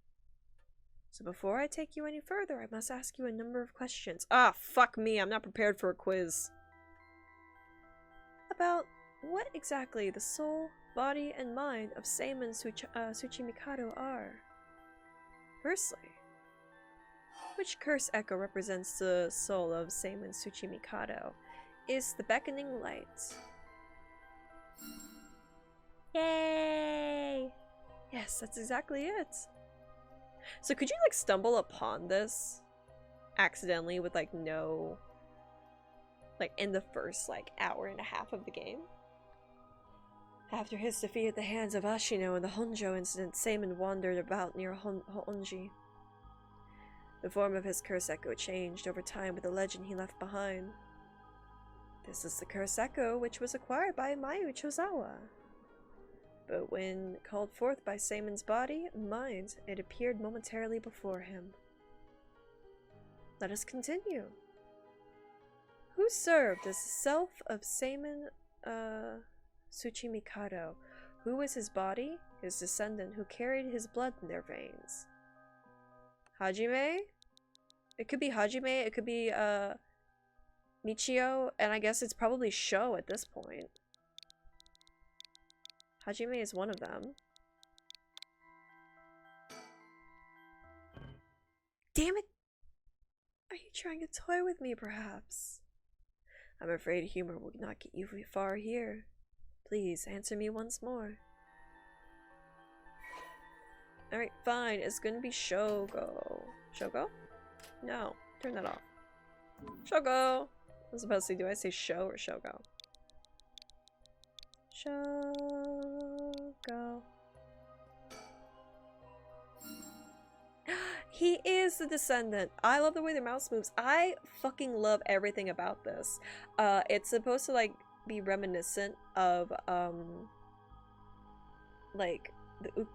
[SPEAKER 1] So before I take you any further, I must ask you a number of questions. Ah, fuck me, I'm not prepared for a quiz. About what exactly the soul, body, and mind of Seimin Tsuchimikado are. Firstly, which curse echo represents the soul of Seimin Tsuchimikado is the beckoning light.
[SPEAKER 2] Yay!
[SPEAKER 1] Yes, that's exactly it. So could you like stumble upon this accidentally with like no, like in the first like hour and a half of the game? After his defeat at the hands of Ashino in the Honjo incident, Seimin wandered about near Honji. The form of his curse echo changed over time with the legend he left behind. This is the curse echo which was acquired by Mayu Chozawa. But when called forth by Seimin's body and mind, it appeared momentarily before him. Let us continue. Who served as the self of Seimin Tsuchimikado? Who was his body? His descendant who carried his blood in their veins. Hajime? It could be Hajime, it could be Michio, and I guess it's probably Sho at this point. Hajime is one of them. Damn it! Are you trying to toy with me, perhaps? I'm afraid humor will not get you far here. Please, answer me once more. Alright, fine. It's gonna be Shogo. Shogo? No. Turn that off. Shogo! I was about to say, do I say Sho or Shogo? Shogo. He is the descendant. I love the way the mouse moves. I fucking love everything about this. It's supposed to like be reminiscent of like the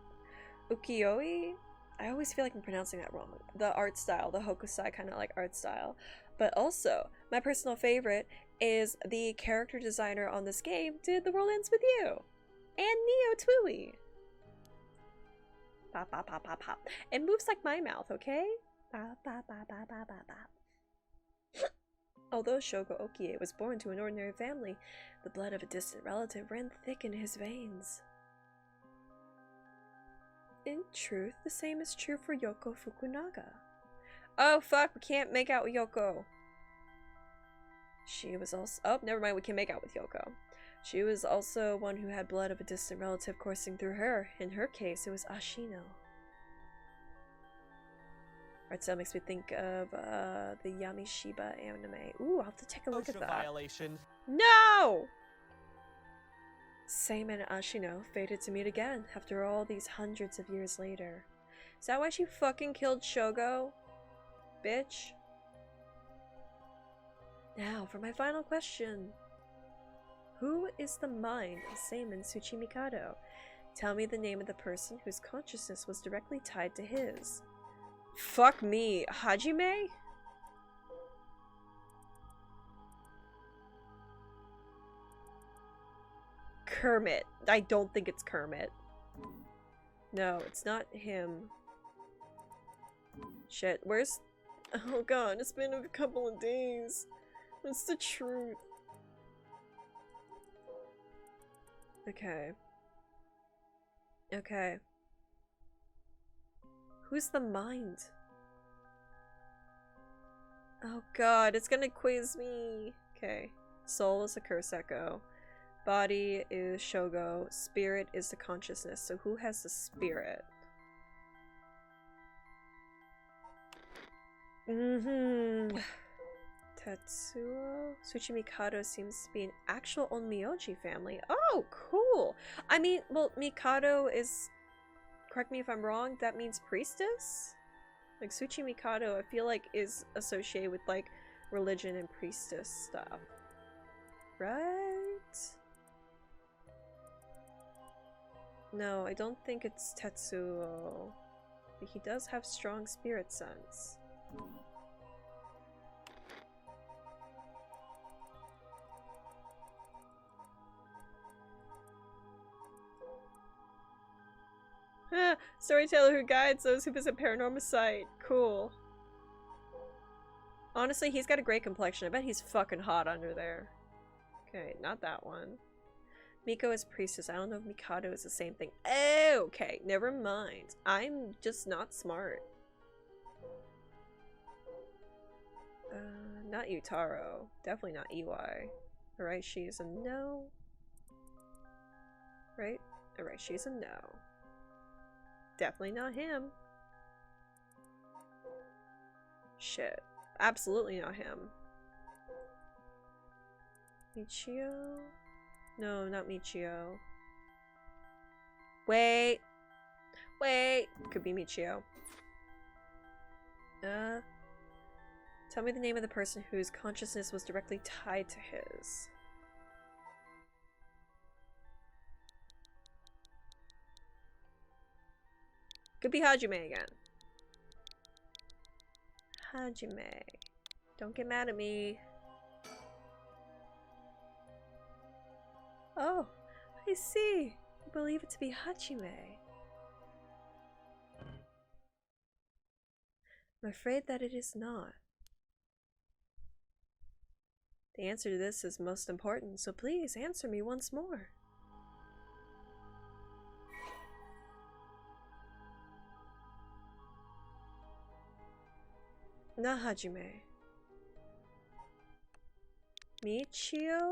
[SPEAKER 1] ukiyo-e. I always feel like I'm pronouncing that wrong. The art style, the hokusai kind of like art style. But also, my personal favorite is the character designer on this game did The World Ends With You and Neo Tooie. Pop, pop, pop, pop, pop. It moves like my mouth, okay? Pop, pop, pop, pop, pop, pop, pop. Although Shogo Okie was born to an ordinary family, the blood of a distant relative ran thick in his veins. In truth, the same is true for Yoko Fukunaga. Oh fuck, we can't make out with Yoko. She was also— oh, never mind, we can make out with Yoko. She was also one who had blood of a distant relative coursing through her. In her case, it was Ashino. Art style makes me think of the Yamishiba anime. Ooh, I'll have to take a look at that.
[SPEAKER 6] Violation.
[SPEAKER 1] No! Seimin and Ashino fated to meet again after all these hundreds of years later. Is that why she fucking killed Shogo? Bitch. Now for my final question. Who is the mind of Seimin Tsuchimikado? Tell me the name of the person whose consciousness was directly tied to his. Fuck me. Hajime? Kermit. I don't think it's Kermit. No, it's not him. Shit, where's— oh god, it's been a couple of days. What's the truth? Okay. Okay. Who's the mind? Oh god, it's gonna quiz me. Okay. Soul is a curse echo. Body is Shogo. Spirit is the consciousness. So who has the spirit? Tetsuo? Tsuchimikado seems to be an actual Onmyoji family. Oh, cool! I mean, well, Mikado is— correct me if I'm wrong, that means priestess? Like, Tsuchimikado, I feel like, is associated with, like, religion and priestess stuff. Right? No, I don't think it's Tetsuo. But he does have strong spirit sense. Storyteller who guides those who visit Paranormasight. Cool. Honestly, he's got a great complexion. I bet he's fucking hot under there. Okay, not that one. Miko is priestess. I don't know if Mikado is the same thing. Okay, never mind. I'm just not smart. Not Utaro. Definitely not EY. Alright, she's a no. Right? Alright, she's a no. Definitely not him. Shit. Absolutely not him. Michio? No, not Michio. Wait. Wait. Could be Michio. Tell me the name of the person whose consciousness was directly tied to his. Could be Hajime again. Hajime. Don't get mad at me. Oh, I see. I believe it to be Hajime. I'm afraid that it is not. The answer to this is most important, so please answer me once more. Not Hajime. Michio?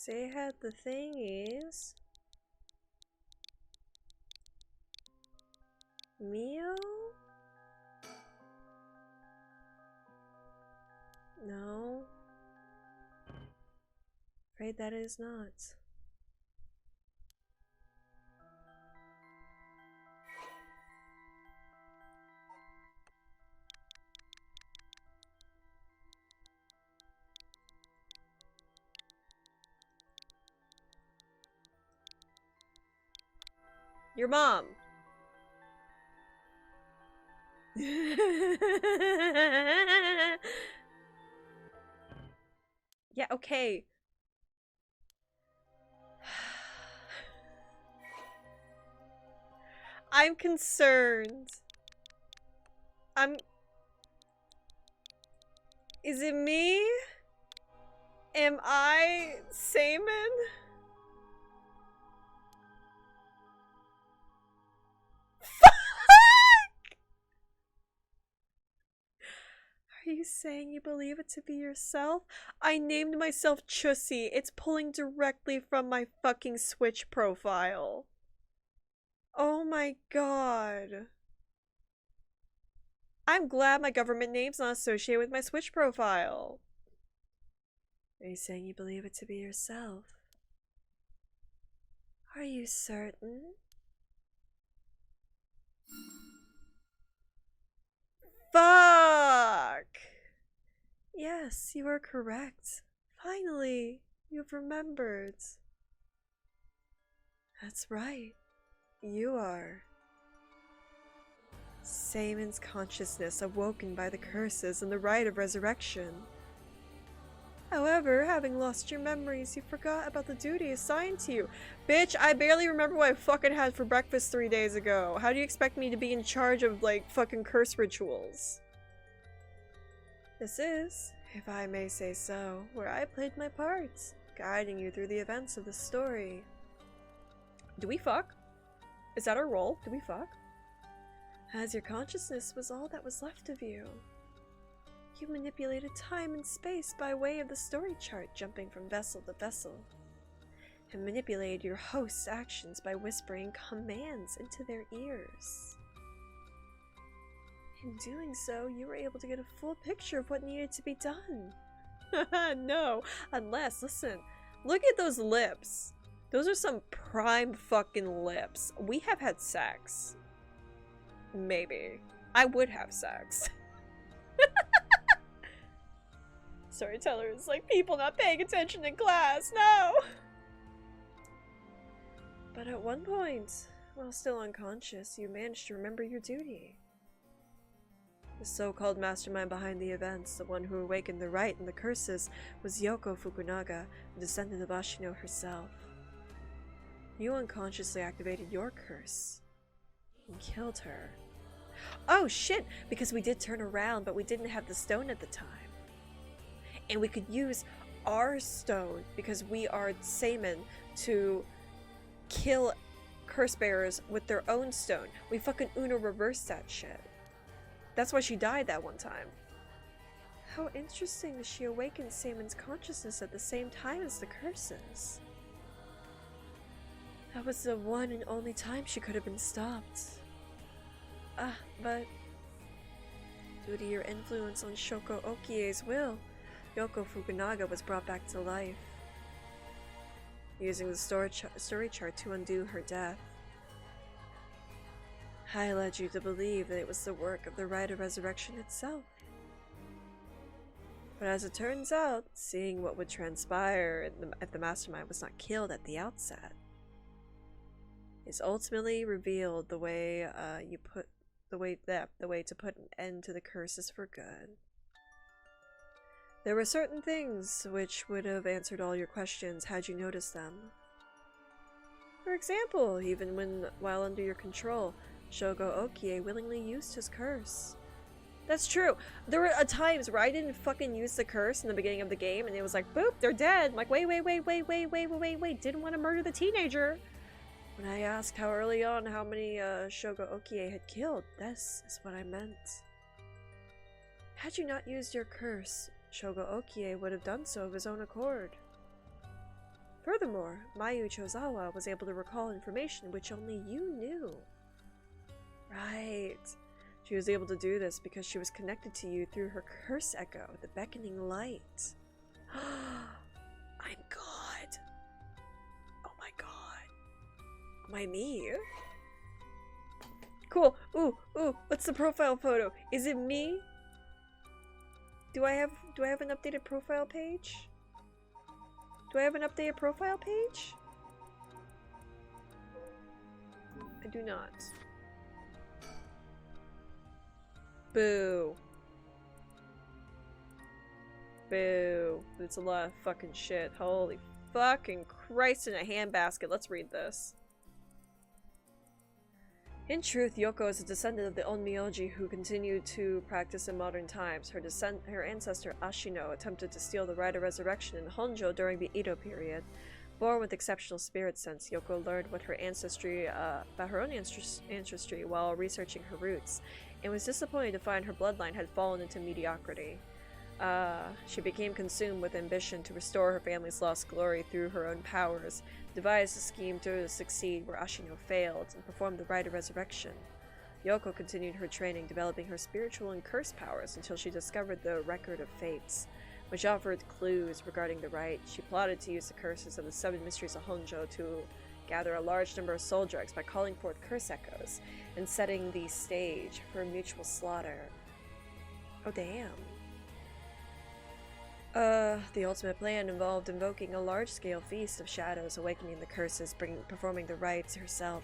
[SPEAKER 1] They had the thing is Mio? No. Afraid that is not. Your mom. Yeah, okay. I'm concerned. Is it me? Am I Seaman? Are you saying you believe it to be yourself? I named myself Chussie. It's pulling directly from my fucking Switch profile. Oh my god. I'm glad my government name's not associated with my Switch profile. Are you saying you believe it to be yourself? Are you certain? Fuck! Yes, you are correct. Finally, you've remembered. That's right. You are. Seaman's consciousness awoken by the curses and the rite of resurrection. However, having lost your memories, you forgot about the duty assigned to you. Bitch, I barely remember what I fucking had for breakfast 3 days ago. How do you expect me to be in charge of, like, fucking curse rituals? This is, if I may say so, where I played my part, guiding you through the events of the story. Do we fuck? Is that our role? Do we fuck? As your consciousness was all that was left of you. You manipulated time and space by way of the story chart, jumping from vessel to vessel, and manipulated your host's actions by whispering commands into their ears. In doing so, you were able to get a full picture of what needed to be done. No, unless, listen, look at those lips. Those are some prime fucking lips. We have had sex. Maybe. I would have sex. Storyteller is like people not paying attention in class, no! But at one point, while still unconscious, you managed to remember your duty. The so-called mastermind behind the events, the one who awakened the rite and the curses, was Yoko Fukunaga, a descendant of Ashino herself. You unconsciously activated your curse and killed her. Oh shit! Because we did turn around, but we didn't have the stone at the time. And we could use our stone, because we are Seimin, to kill curse bearers with their own stone. We fucking Uno reversed that shit. That's why she died that one time. How interesting that she awakened Seimin's consciousness at the same time as the curses. That was the one and only time she could have been stopped. But due to your influence on Shoko Okie's will, Yoko Fukunaga was brought back to life, using the story chart to undo her death. I led you to believe that it was the work of the Rite of Resurrection itself. But as it turns out, seeing what would transpire if the mastermind was not killed at the outset, is ultimately revealed the way to put an end to the curses for good. There were certain things which would have answered all your questions had you noticed them. For example, even while under your control, Shogo Okie willingly used his curse. That's true. There were times where I didn't fucking use the curse in the beginning of the game, and it was like, boop, they're dead. I'm like, wait, didn't want to murder the teenager. When I asked how early on how many Shogo Okie had killed, this is what I meant. Had you not used your curse, Shogo Okie would have done so of his own accord. Furthermore, Mayu Chozawa was able to recall information which only you knew. Right. She was able to do this because she was connected to you through her curse echo, the beckoning light. I'm God. Oh my god. Am I me? Cool. Ooh, what's the profile photo? Is it me? Do I have an updated profile page? Do I have an updated profile page? I do not. Boo. Boo. It's a lot of fucking shit. Holy fucking Christ in a handbasket. Let's read this. In truth, Yoko is a descendant of the Onmyoji who continued to practice in modern times. Her ancestor Ashino attempted to steal the Rite of Resurrection in Honjo during the Edo period. Born with exceptional spirit sense, Yoko learned about her own ancestry while researching her roots, and was disappointed to find her bloodline had fallen into mediocrity. She became consumed with ambition to restore her family's lost glory through her own powers, devised a scheme to succeed where Ashino failed, and performed the Rite of Resurrection. Yoko continued her training, developing her spiritual and curse powers until she discovered the Record of Fates, which offered clues regarding the rite. She plotted to use the curses of the 7 mysteries of Honjo to gather a large number of soul drugs by calling forth curse echoes and setting the stage for mutual slaughter. Oh damn. The ultimate plan involved invoking a large-scale feast of shadows, awakening the curses, performing the rites herself,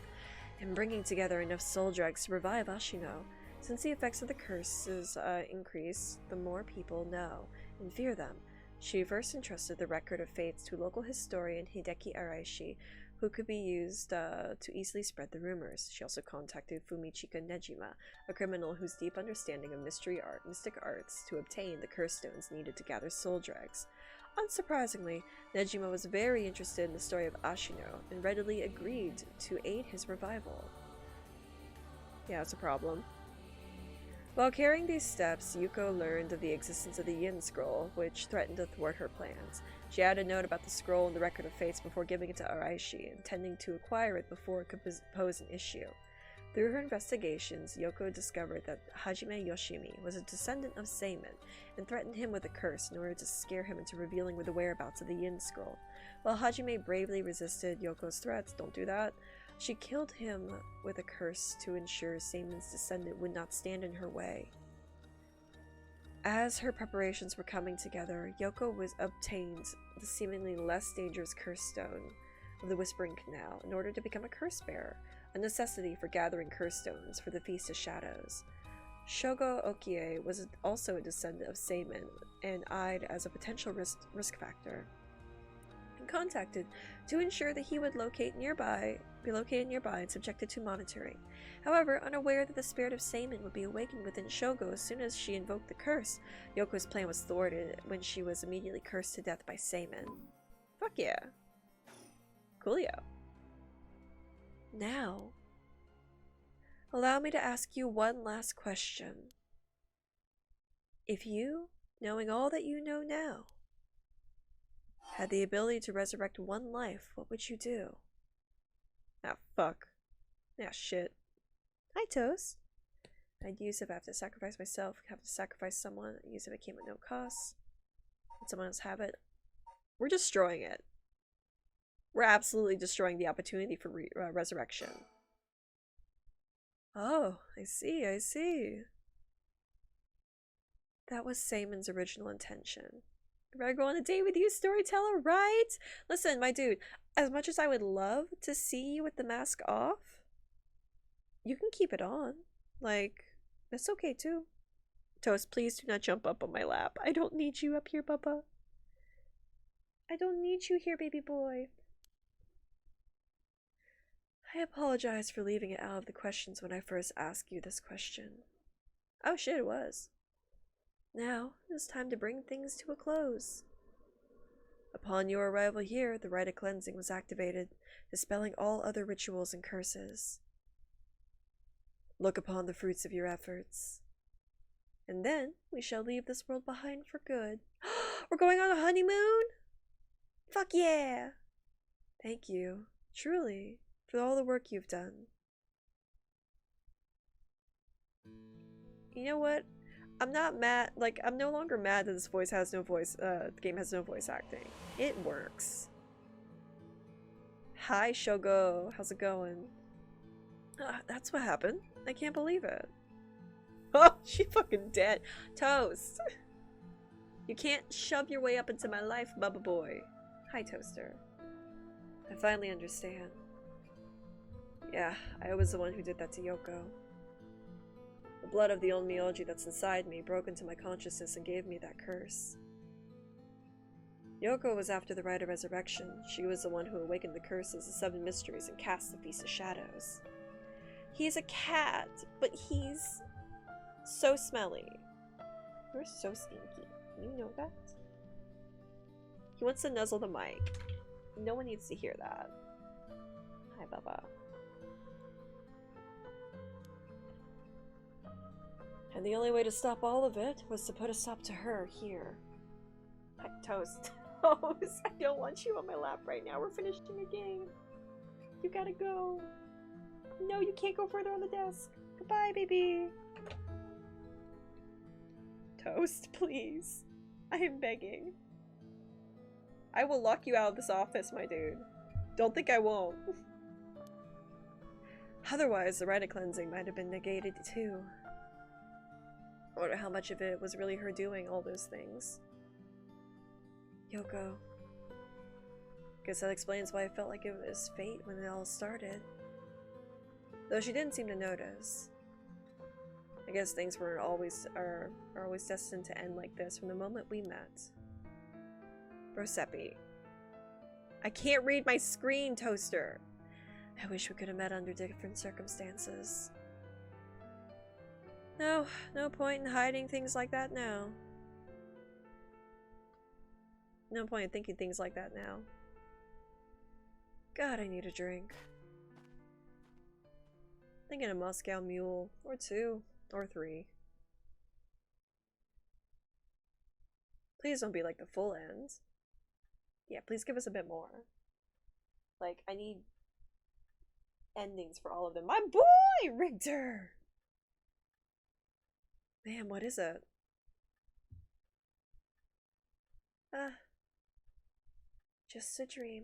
[SPEAKER 1] and bringing together enough soul drugs to revive Ashino. Since the effects of the curses increase, the more people know and fear them. She first entrusted the Record of Fates to local historian Hideki Araishi, who could be used to easily spread the rumors. She also contacted Fumichika Nejima, a criminal whose deep understanding of mystic arts, to obtain the curse stones needed to gather soul dregs. Unsurprisingly, Nejima was very interested in the story of Ashino and readily agreed to aid his revival. Yeah, it's a problem. While carrying these steps, Yuko learned of the existence of the Yin Scroll, which threatened to thwart her plans. She had a note about the scroll and the Record of Fates before giving it to Araishi, intending to acquire it before it could pose an issue. Through her investigations, Yoko discovered that Hajime Yoshimi was a descendant of Seimin, and threatened him with a curse in order to scare him into revealing the whereabouts of the Yin Scroll. While Hajime bravely resisted Yoko's threats, don't do that, she killed him with a curse to ensure Seimin's descendant would not stand in her way. As her preparations were coming together, Yoko obtained the seemingly less dangerous curse stone of the Whispering Canal in order to become a curse bearer, a necessity for gathering curse stones for the Feast of Shadows. Shogo Okie was also a descendant of Seimin and eyed as a potential risk factor. And contacted to ensure that he would be located nearby and subjected to monitoring. However, unaware that the spirit of Seimin would be awakened within Shogo as soon as she invoked the curse, Yoko's plan was thwarted when she was immediately cursed to death by Seimin. Fuck yeah. Coolio. Now, allow me to ask you one last question. If you, knowing all that you know now, had the ability to resurrect one life, what would you do? Ah, fuck. Ah, shit. Hi, Toast. I'd use if I have to sacrifice myself, have to sacrifice someone, I'd use if it came at no cost. Let someone else have it. We're destroying it. We're absolutely destroying the opportunity for resurrection. Oh, I see, I see. That was Seimin's original intention. I'd rather go on a date with you, storyteller, right? Listen, my dude, as much as I would love to see you with the mask off, you can keep it on. Like, that's okay too. Toast, please do not jump up on my lap. I don't need you up here, Bubba. I don't need you here, baby boy. I apologize for leaving it out of the questions when I first asked you this question. Oh shit, it was. Now, it is time to bring things to a close. Upon your arrival here, the rite of cleansing was activated, dispelling all other rituals and curses. Look upon the fruits of your efforts. And then, we shall leave this world behind for good. We're going on a honeymoon? Fuck yeah! Thank you, truly, for all the work you've done. You know what? I'm not mad, like, I'm no longer mad that this voice has no voice, the game has no voice acting. It works. Hi, Shogo. How's it going? That's what happened. I can't believe it. Oh, she fucking dead. Toast. You can't shove your way up into my life, Bubba boy. Hi, Toaster. I finally understand. Yeah, I was the one who did that to Yoko. The blood of the old Myoji that's inside me broke into my consciousness and gave me that curse. Yoko was after the rite of resurrection. She was the one who awakened the curses, the 7 mysteries, and cast the Feast of Shadows. He's a cat, but he's so smelly. You're so stinky. You know that? He wants to nuzzle the mic. No one needs to hear that. Hi, Bubba. And the only way to stop all of it was to put a stop to her here. Hi, Toast. Toast, I don't want you on my lap right now. We're finishing a game. You gotta go. No, you can't go further on the desk. Goodbye, baby. Toast, please. I am begging. I will lock you out of this office, my dude. Don't think I won't. Otherwise, the rite of cleansing might have been negated too. I wonder how much of it was really her doing all those things. Yoko. Guess that explains why I felt like it was fate when it all started. Though she didn't seem to notice. I guess things are always destined to end like this from the moment we met. Rosepi. I can't read my screen, Toaster! I wish we could have met under different circumstances. No, no point in hiding things like that now. No point in thinking things like that now. God, I need a drink. Thinking a Moscow Mule, or 2, or 3. Please don't be like the full end. Yeah, please give us a bit more. Like, I need endings for all of them. My boy, Richter! Man, what is it? Just a dream.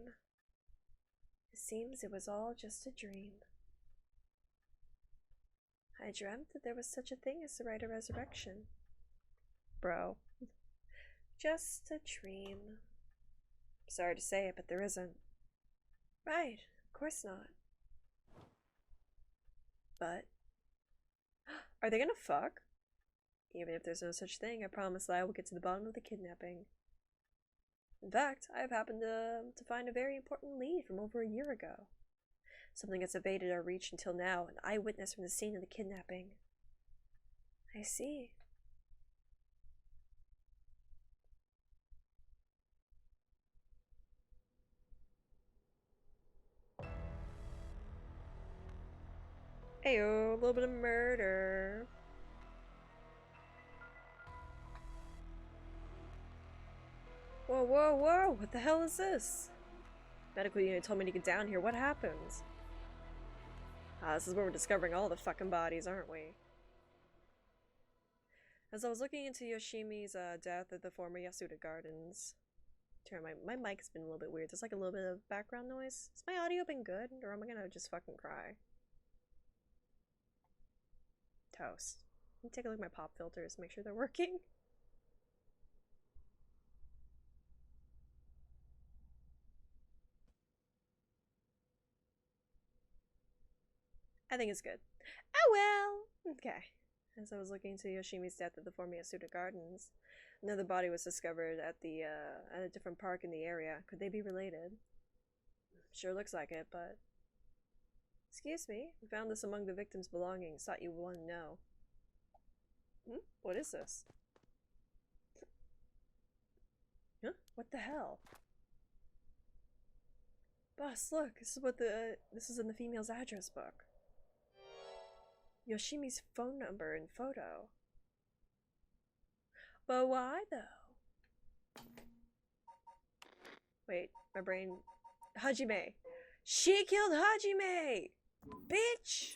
[SPEAKER 1] It seems it was all just a dream. I dreamt that there was such a thing as the rite of resurrection. Bro. Just a dream. Sorry to say it, but there isn't. Right, of course not. But... are they gonna fuck? Even if there's no such thing, I promise that I will get to the bottom of the kidnapping. In fact, I have happened to find a very important lead from over a year ago. Something that's evaded our reach until now, an eyewitness from the scene of the kidnapping. I see. Ayo, a little bit of murder. Whoa, whoa, whoa! What the hell is this? Medical unit told me to get down here. What happened? Ah, this is where we're discovering all the fucking bodies, aren't we? As I was looking into Yoshimi's death at the former Yasuda Gardens. Turn my mic's been a little bit weird. There's like a little bit of background noise. Has my audio been good, or am I gonna just fucking cry? Toast. Let me take a look at my pop filters, make sure they're working. I think it's good. Oh well! Okay. As I was looking into Yoshimi's death at the former Yasuda Gardens, another body was discovered at a different park in the area. Could they be related? Sure looks like it, but... Excuse me, we found this among the victim's belongings. Thought you would want to know. What is this? Huh? What the hell? Boss, look, this is in the female's address book. Yoshimi's phone number and photo. But why though? Wait, my brain... Hajime! She killed Hajime! Bitch!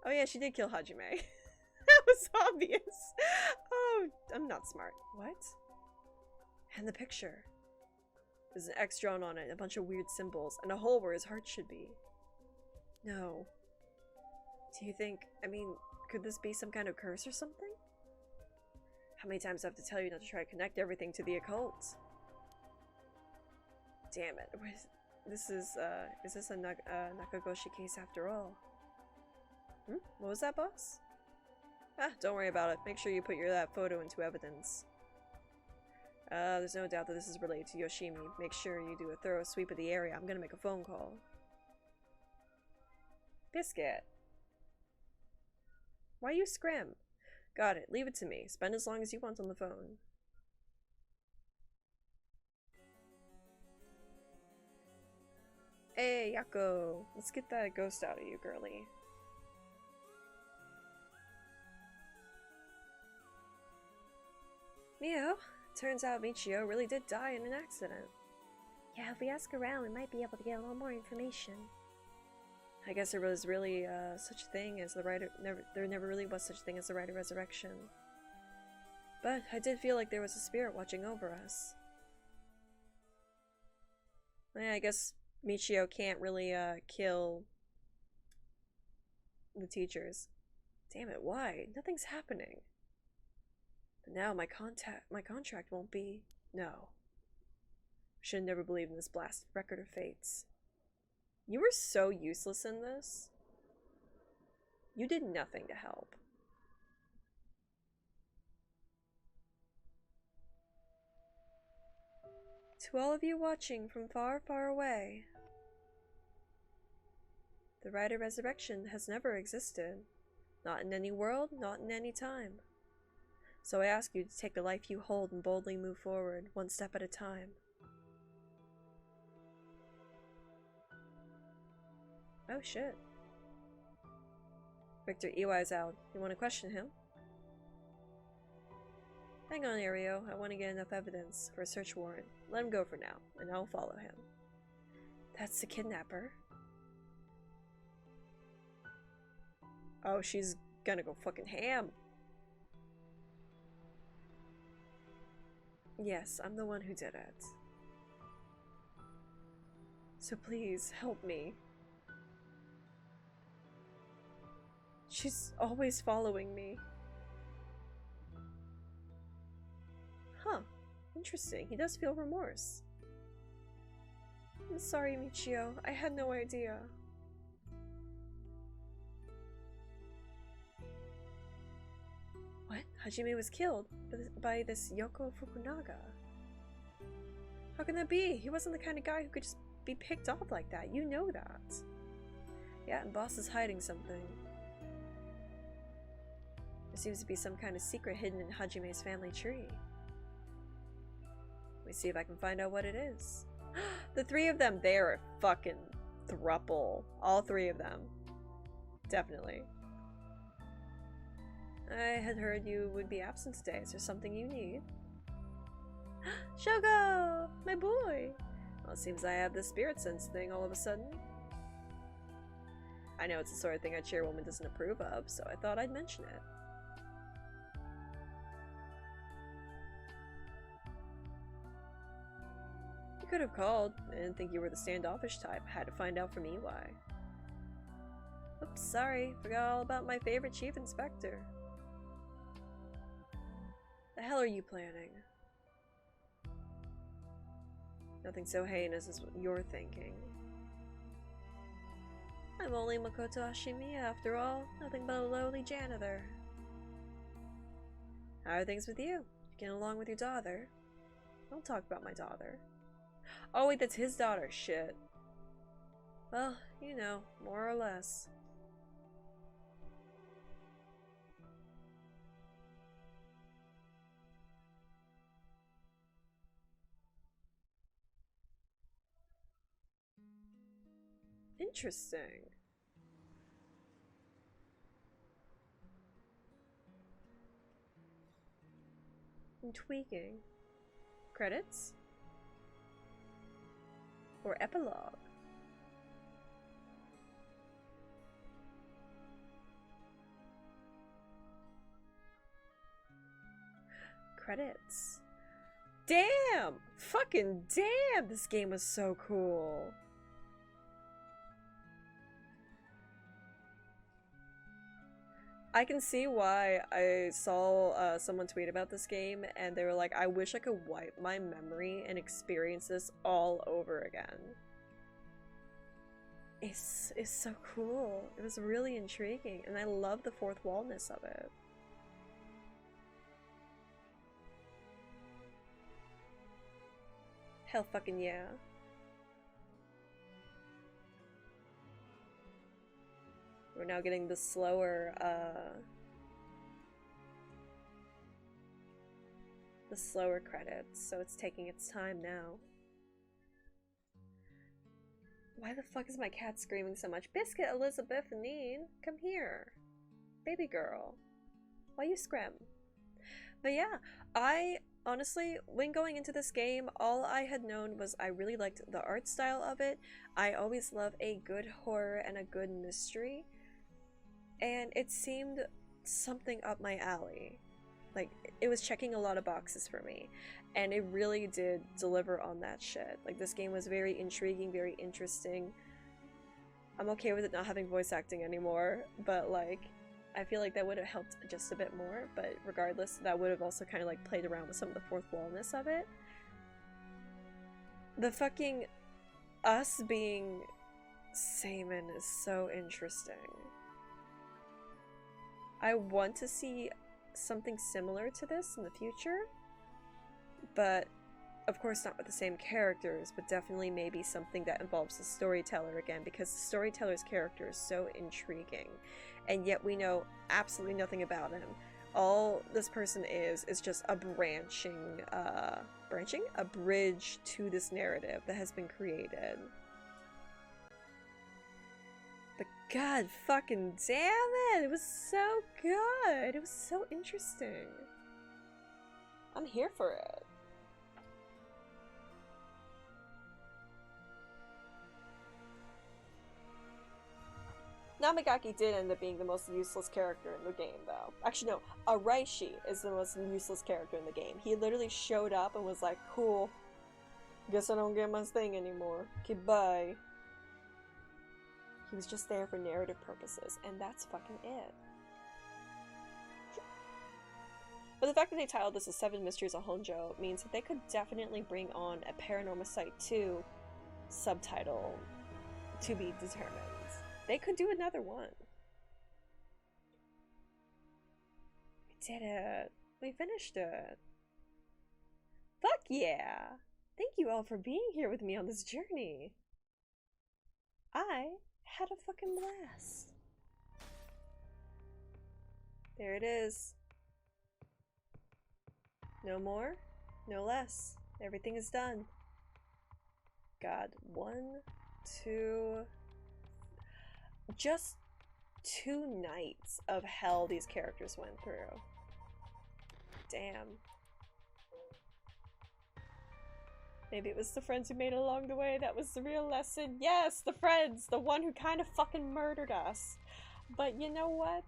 [SPEAKER 1] Oh yeah, she did kill Hajime. That was obvious. Oh, I'm not smart. What? And the picture. There's an X drawn on it, a bunch of weird symbols, and a hole where his heart should be. No. Do you think, I mean, could this be some kind of curse or something? How many times do I have to tell you not to try to connect everything to the occult? Damn it. Is this a Nakagoshi case after all? What was that, boss? Ah, don't worry about it. Make sure you put that photo into evidence. There's no doubt that this is related to Yoshimi. Make sure you do a thorough sweep of the area. I'm gonna make a phone call. Biscuit. Why you scrim? Got it. Leave it to me. Spend as long as you want on the phone. Hey, Yako. Let's get that ghost out of you, girly. Mio, turns out Michio really did die in an accident.
[SPEAKER 2] Yeah, if we ask around, we might be able to get a little more information.
[SPEAKER 1] I guess there was really such a thing as the Rider. There never really was such a thing as the Rider Resurrection. But I did feel like there was a spirit watching over us. Yeah, I guess Michio can't really kill the teachers. Damn it! Why? Nothing's happening. But now my contract won't be. No. Should have never believed in this blasted record of fates. You were so useless in this. You did nothing to help. To all of you watching from far, far away, the Rider Resurrection has never existed. Not in any world, not in any time. So I ask you to take the life you hold and boldly move forward, one step at a time. Oh shit. Victor Iwai's out. You want to question him? Hang on, Ario. I want to get enough evidence for a search warrant. Let him go for now, and I'll follow him. That's the kidnapper. Oh, she's gonna go fucking ham. Yes, I'm the one who did it. So please, help me. She's always following me. Huh. Interesting. He does feel remorse. I'm sorry, Michio. I had no idea. Hajime was killed by this Yoko Fukunaga. How can that be? He wasn't the kind of guy who could just be picked off like that. You know that. Yeah, and boss is hiding something. There seems to be some kind of secret hidden in Hajime's family tree. Let me see if I can find out what it is. The three of them, they're a fucking throuple. All three of them. Definitely. I had heard you would be absent today. Is there something you need? Shogo! My boy! Well, it seems I have this spirit sense thing all of a sudden. I know it's the sort of thing a chairwoman doesn't approve of, so I thought I'd mention it. You could have called. I didn't think you were the standoffish type. I had to find out from EY. Oops, sorry. Forgot all about my favorite chief inspector. The hell are you planning? Nothing so heinous as what you're thinking. I'm only Makoto Ashimiya after all. Nothing but a lowly janitor. How are things with you? Getting along with your daughter? Don't talk about my daughter. Oh wait, that's his daughter. Shit. Well, you know, more or less. Interesting. Intriguing. Credits? Or epilogue? Credits. Damn! Fucking damn! This game was so cool. I can see why I saw someone tweet about this game and they were like, I wish I could wipe my memory and experience this all over again. It's so cool. It was really intriguing and I love the fourth wallness of it. Hell fucking yeah. We're now getting the slower credits, so it's taking its time now. Why the fuck is my cat screaming so much? Biscuit Elizabethanine, come here. Baby girl. Why you scrim? But yeah, I honestly, when going into this game, all I had known was I really liked the art style of it. I always love a good horror and a good mystery. And it seemed something up my alley. Like, it was checking a lot of boxes for me. And it really did deliver on that shit. Like, this game was very intriguing, very interesting. I'm okay with it not having voice acting anymore, but like, I feel like that would have helped just a bit more. But regardless, that would have also kind of like played around with some of the fourth wallness of it. The fucking us being Seaman is so interesting. I want to see something similar to this in the future, but of course not with the same characters, but definitely maybe something that involves the storyteller again, because the storyteller's character is so intriguing, and yet we know absolutely nothing about him. All this person is just a bridge to this narrative that has been created. But god fucking damn it! It was so good! It was so interesting. I'm here for it. Namagaki did end up being the most useless character in the game, though. Actually, no. Araishi is the most useless character in the game. He literally showed up and was like, cool. Guess I don't get my thing anymore. Okay, bye. He was just there for narrative purposes, and that's fucking it. But the fact that they titled this as 7 Mysteries of Honjo means that they could definitely bring on a Paranormasight 2 subtitle to be determined. They could do another one. did it. We finished it. Fuck yeah. Thank you all for being here with me on this journey. I had a fucking blast. There it is. No more, no less. Everything is done. God, 1, 2... Just 2 nights of hell these characters went through. Damn. Maybe it was the friends who made it along the way that was the real lesson. Yes, the friends! The one who kind of fucking murdered us. But you know what?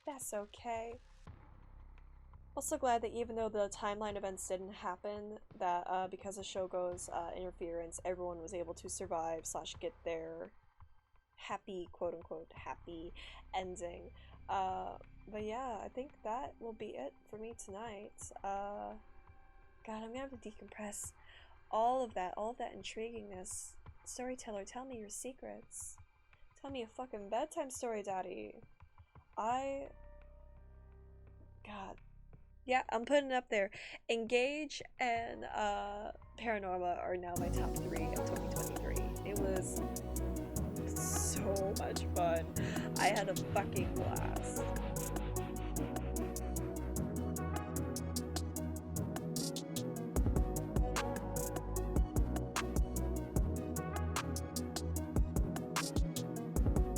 [SPEAKER 1] That's okay. Also glad that even though the timeline events didn't happen, that because of Shogo's interference, everyone was able to survive / get their happy, quote-unquote, happy ending. But yeah, I think that will be it for me tonight. God, I'm gonna have to decompress all of that intriguingness. Storyteller, tell me your secrets. Tell me a fucking bedtime story, daddy. God. Yeah, I'm putting it up there. Engage and Paranorma are now my top 3 of 2023. It was so much fun. I had a fucking blast.